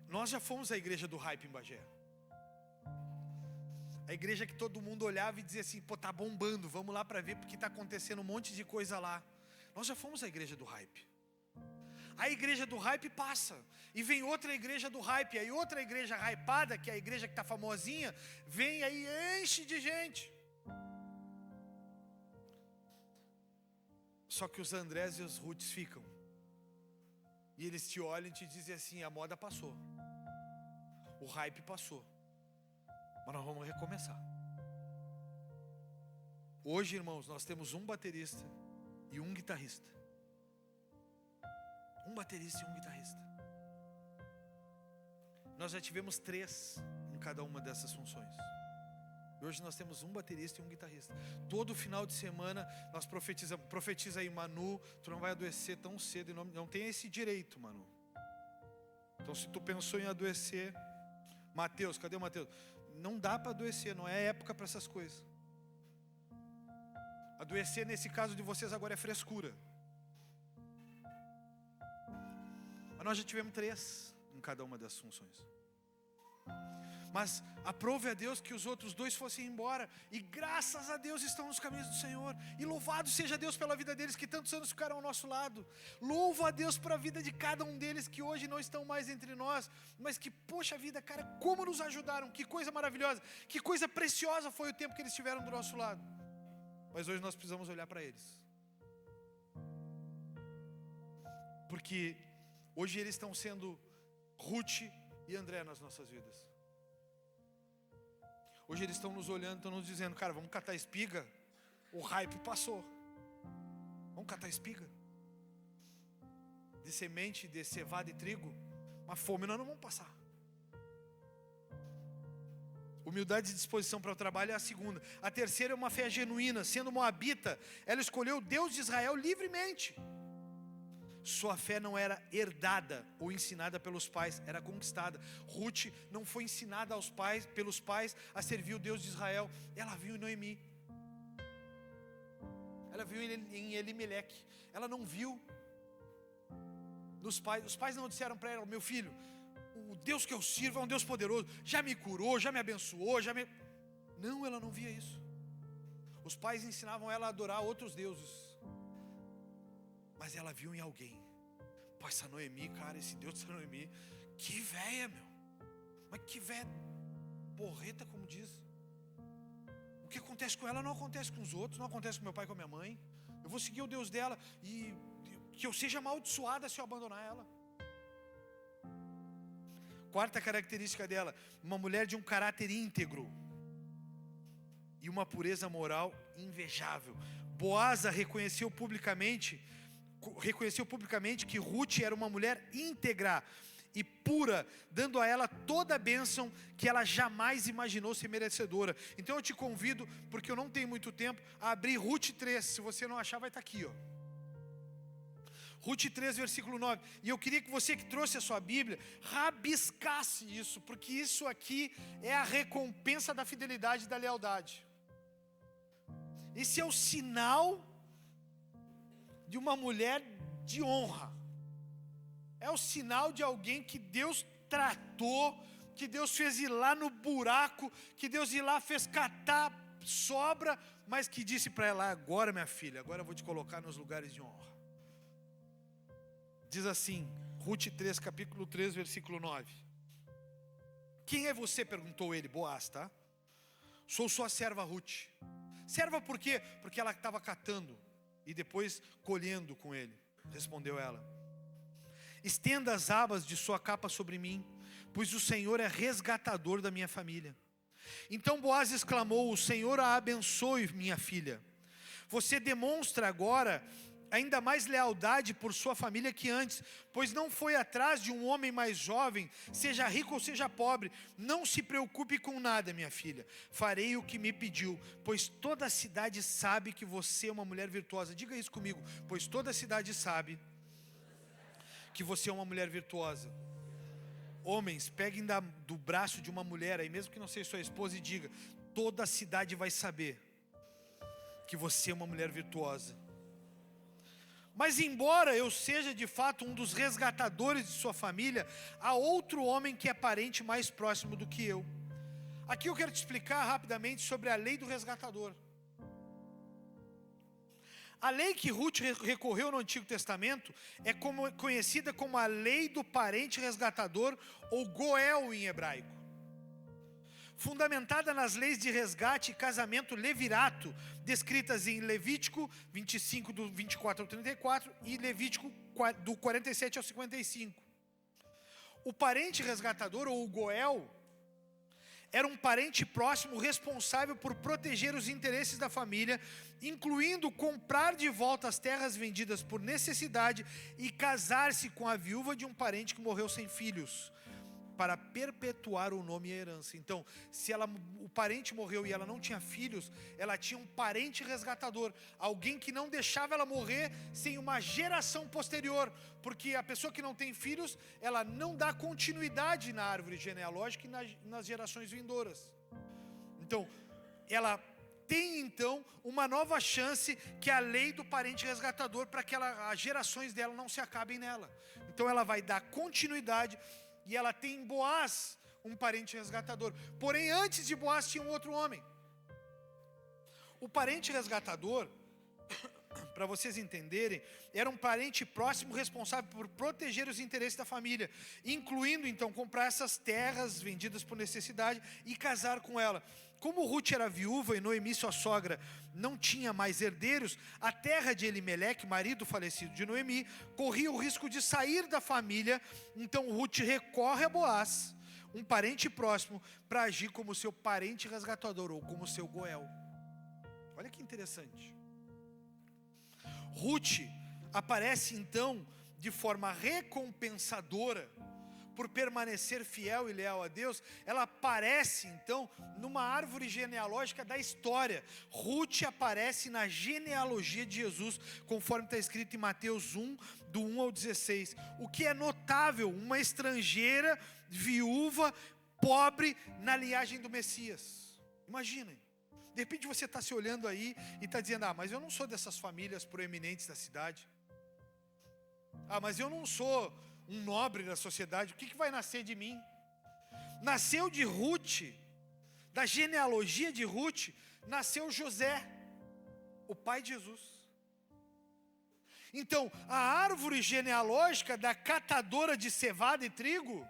Nós já fomos a igreja do hype em Bagé. A igreja que todo mundo olhava e dizia assim, pô, tá bombando, vamos lá para ver porque está acontecendo um monte de coisa lá. Nós já fomos a igreja do hype. A igreja do hype passa, e vem outra igreja do hype, aí outra igreja hypada, que é a igreja que está famosinha, vem aí, enche de gente. Só que os Andrés e os Ruths ficam, e eles te olham e te dizem assim, a moda passou, o hype passou, mas nós vamos recomeçar. Hoje, irmãos, nós temos um baterista e um guitarrista. Um baterista e um guitarrista. Nós já tivemos 3 em cada uma dessas funções. E hoje nós temos um baterista e um guitarrista. Todo final de semana nós profetizamos. Profetiza aí, Manu, tu não vai adoecer tão cedo. Não tem esse direito, Manu. Então se tu pensou em adoecer, Mateus, cadê o Mateus? Não dá para adoecer, não é época para essas coisas. Adoecer nesse caso de vocês agora é frescura. Mas nós já tivemos 3 em cada uma das funções. Mas aprove a Deus que os outros 2 fossem embora. E graças a Deus estão nos caminhos do Senhor. E louvado seja Deus pela vida deles que tantos anos ficaram ao nosso lado. Louvo a Deus para a vida de cada um deles que hoje não estão mais entre nós. Mas que, poxa vida, cara, como nos ajudaram. Que coisa maravilhosa. Que coisa preciosa foi o tempo que eles estiveram do nosso lado. Mas hoje nós precisamos olhar para eles. Porque hoje eles estão sendo Ruth e André nas nossas vidas. Hoje eles estão nos olhando, estão nos dizendo, cara, vamos catar espiga? O hype passou. Vamos catar espiga? De semente, de cevada e trigo? Uma fome nós não vamos passar. Humildade e disposição para o trabalho é a segunda. A terceira é uma fé genuína. Sendo moabita, ela escolheu o Deus de Israel livremente. Sua fé não era herdada ou ensinada pelos pais, era conquistada. Ruth não foi ensinada pelos pais a servir o Deus de Israel. Ela viu em Noemi. Ela viu em Elimeleque. Ela não viu nos pais. Os pais não disseram para ela, meu filho, o Deus que eu sirvo é um Deus poderoso. Já me curou, já me abençoou, Não, ela não via isso. Os pais ensinavam ela a adorar outros deuses. Mas ela viu em alguém. Pô, essa Noemi, cara, esse Deus dessa Noemi, que véia, meu. Mas que véia porreta, como diz. O que acontece com ela não acontece com os outros, não acontece com meu pai e com a minha mãe. Eu vou seguir o Deus dela e que eu seja amaldiçoada se eu abandonar ela. Quarta característica dela, uma mulher de um caráter íntegro e uma pureza moral invejável. Boaz reconheceu publicamente que Ruth era uma mulher íntegra e pura, dando a ela toda a bênção que ela jamais imaginou ser merecedora. Então eu te convido, porque eu não tenho muito tempo, a abrir Ruth 3, se você não achar vai estar aqui, ó. Ruth 3, versículo 9. E eu queria que você que trouxe a sua Bíblia rabiscasse isso, porque isso aqui é a recompensa da fidelidade e da lealdade. Esse é o sinal de uma mulher de honra. É o sinal de alguém que Deus tratou, que Deus fez ir lá no buraco, que Deus ir lá fez catar sobra, mas que disse para ela, agora minha filha, agora eu vou te colocar nos lugares de honra. Diz assim, Ruth 3, capítulo 3, versículo 9. Quem é você? Perguntou ele, Boaz, tá? Sou sua serva Ruth. Serva por quê? Porque ela estava catando e depois colhendo com ele. Respondeu ela. Estenda as abas de sua capa sobre mim, pois o Senhor é resgatador da minha família. Então Boaz exclamou, o Senhor a abençoe, minha filha. Você demonstra agora ainda mais lealdade por sua família que antes, pois não foi atrás de um homem mais jovem, seja rico ou seja pobre. Não se preocupe com nada, minha filha. Farei o que me pediu, pois toda a cidade sabe que você é uma mulher virtuosa. Diga isso comigo, pois toda a cidade sabe que você é uma mulher virtuosa. Homens, peguem do braço de uma mulher aí, mesmo que não seja sua esposa, e diga: toda a cidade vai saber que você é uma mulher virtuosa. Mas embora eu seja de fato um dos resgatadores de sua família, há outro homem que é parente mais próximo do que eu. Aqui eu quero te explicar rapidamente sobre a lei do resgatador. A lei que Ruth recorreu no Antigo Testamento é conhecida como a lei do parente resgatador, ou Goel em hebraico. Fundamentada nas leis de resgate e casamento levirato, descritas em Levítico 25, do 24 ao 34, e Levítico do 47 ao 55. O parente resgatador, ou o Goel, era um parente próximo responsável por proteger os interesses da família, incluindo comprar de volta as terras vendidas por necessidade e casar-se com a viúva de um parente que morreu sem filhos, para perpetuar o nome e a herança. Então, se o parente morreu e ela não tinha filhos, ela tinha um parente resgatador, alguém que não deixava ela morrer sem uma geração posterior, porque a pessoa que não tem filhos, ela não dá continuidade na árvore genealógica e nas gerações vindouras. Então, ela tem então uma nova chance, que é a lei do parente resgatador, para que as gerações dela não se acabem nela. Então ela vai dar continuidade. E ela tem em Boaz um parente resgatador. Porém, antes de Boaz tinha um outro homem. O parente resgatador, para vocês entenderem, era um parente próximo responsável por proteger os interesses da família, incluindo então comprar essas terras vendidas por necessidade e casar com ela. Como Ruth era viúva e Noemi, sua sogra, não tinha mais herdeiros, a terra de Elimeleque, marido falecido de Noemi, corria o risco de sair da família. Então Ruth recorre a Boaz, um parente próximo, para agir como seu parente resgatador, ou como seu Goel. Olha que interessante. Ruth aparece então de forma recompensadora por permanecer fiel e leal a Deus. Ela aparece então numa árvore genealógica da história. Ruth aparece na genealogia de Jesus, conforme está escrito em Mateus 1, do 1 ao 16. O que é notável: uma estrangeira, viúva, pobre, na linhagem do Messias. Imaginem. De repente você está se olhando aí e está dizendo: mas eu não sou dessas famílias proeminentes da cidade. Mas eu não sou um nobre da sociedade. O que vai nascer de mim? Nasceu de Ruth, da genealogia de Ruth, nasceu José, o pai de Jesus. Então, a árvore genealógica da catadora de cevada e trigo,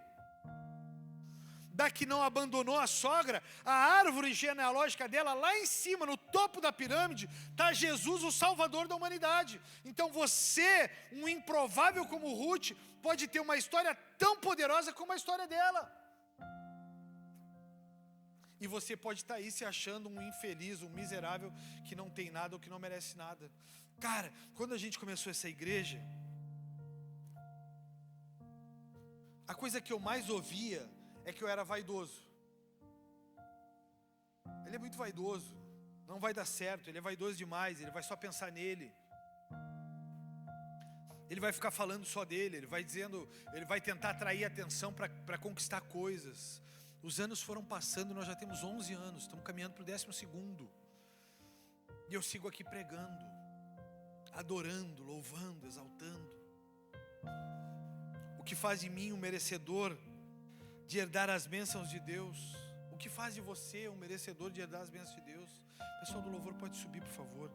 da que não abandonou a sogra, a árvore genealógica dela, lá em cima, no topo da pirâmide, está Jesus, o Salvador da humanidade. Então você, um improvável como Ruth, pode ter uma história tão poderosa como a história dela. E você pode estar aí se achando um infeliz, um miserável, que não tem nada ou que não merece nada. Cara, quando a gente começou essa igreja, a coisa que eu mais ouvia é que eu era vaidoso. Ele é muito vaidoso, não vai dar certo, ele é vaidoso demais, ele vai só pensar nele. Ele vai ficar falando só dele, ele vai tentar atrair atenção para conquistar coisas. Os anos foram passando, nós já temos 11 anos, estamos caminhando para o 12º. E eu sigo aqui pregando, adorando, louvando, exaltando. O que faz de mim um merecedor de herdar as bênçãos de Deus? O que faz de você um merecedor de herdar as bênçãos de Deus? O pessoal do louvor pode subir, por favor.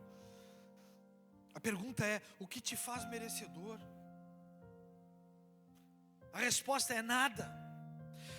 A pergunta é: o que te faz merecedor? A resposta é nada.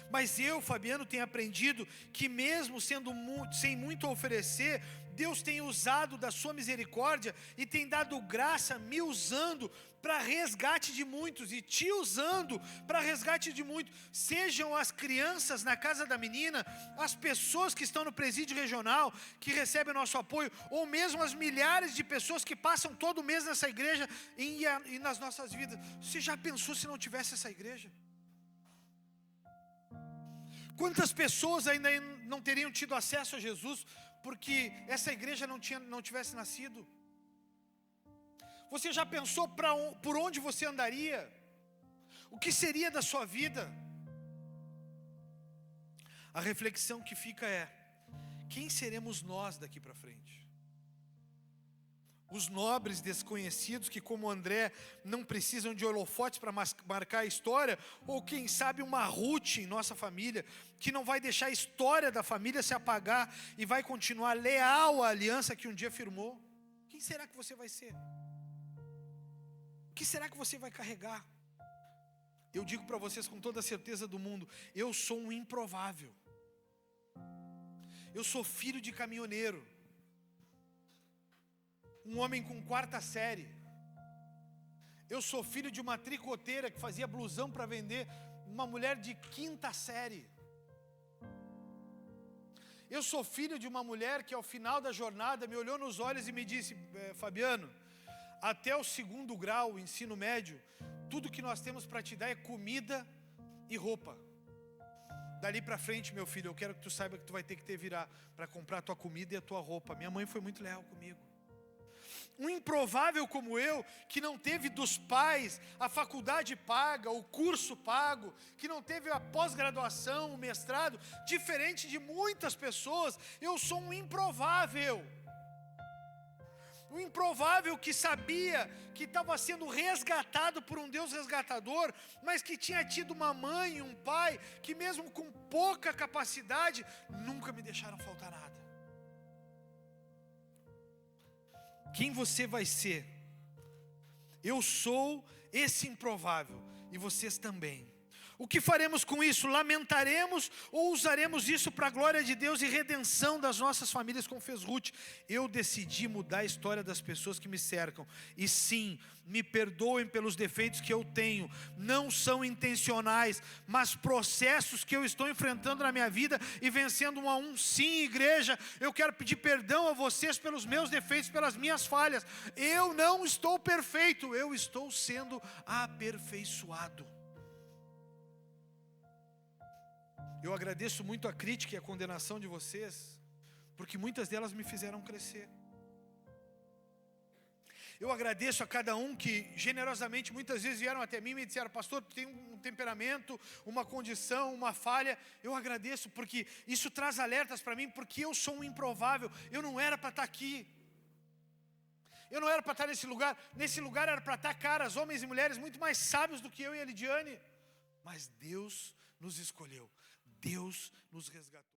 Mas eu, Fabiano, tenho aprendido que mesmo sem muito a oferecer, Deus tem usado da sua misericórdia e tem dado graça, me usando para resgate de muitos e te usando para resgate de muitos. Sejam as crianças na casa da menina, as pessoas que estão no presídio regional, que recebem o nosso apoio, ou mesmo as milhares de pessoas que passam todo mês nessa igreja e nas nossas vidas. Você já pensou se não tivesse essa igreja? Quantas pessoas ainda não teriam tido acesso a Jesus porque essa igreja não tivesse nascido? Você já pensou por onde você andaria? O que seria da sua vida? A reflexão que fica é: quem seremos nós daqui para frente? Os nobres desconhecidos que, como André, não precisam de holofotes para marcar a história, ou quem sabe uma Ruth em nossa família, que não vai deixar a história da família se apagar e vai continuar leal à aliança que um dia firmou. Quem será que você vai ser? O que será que você vai carregar? Eu digo para vocês com toda a certeza do mundo, eu sou um improvável. Eu sou filho de caminhoneiro. Um homem com 4ª série. Eu sou filho de uma tricoteira que fazia blusão para vender. Uma mulher de 5ª série. Eu sou filho de uma mulher que ao final da jornada me olhou nos olhos e me disse: Fabiano, até o 2º grau, o ensino médio, tudo que nós temos para te dar é comida e roupa. Dali para frente, meu filho, eu quero que tu saiba que tu vai ter que te virar para comprar a tua comida e a tua roupa. Minha mãe foi muito leal comigo. Um improvável como eu, que não teve dos pais a faculdade paga, o curso pago, que não teve a pós-graduação, o mestrado, diferente de muitas pessoas, eu sou um improvável. Um improvável que sabia que estava sendo resgatado por um Deus resgatador, mas que tinha tido uma mãe e um pai que mesmo com pouca capacidade, nunca me deixaram faltar nada. Quem você vai ser? Eu sou esse improvável e vocês também. O que faremos com isso? Lamentaremos ou usaremos isso para a glória de Deus e redenção das nossas famílias, como fez Ruth? Eu decidi mudar a história das pessoas que me cercam. E sim, me perdoem pelos defeitos que eu tenho. Não são intencionais, mas processos que eu estou enfrentando na minha vida e vencendo um a um. Sim, igreja, eu quero pedir perdão a vocês pelos meus defeitos, pelas minhas falhas. Eu não estou perfeito, eu estou sendo aperfeiçoado. Eu agradeço muito a crítica e a condenação de vocês, porque muitas delas me fizeram crescer. Eu agradeço a cada um que generosamente muitas vezes vieram até mim e me disseram: pastor, tu tem um temperamento, uma condição, uma falha. Eu agradeço porque isso traz alertas para mim, porque eu sou um improvável. Eu não era para estar aqui. Eu não era para estar nesse lugar. Nesse lugar era para estar caras, homens e mulheres muito mais sábios do que eu e a Lidiane. Mas Deus nos escolheu. Deus nos resgatou.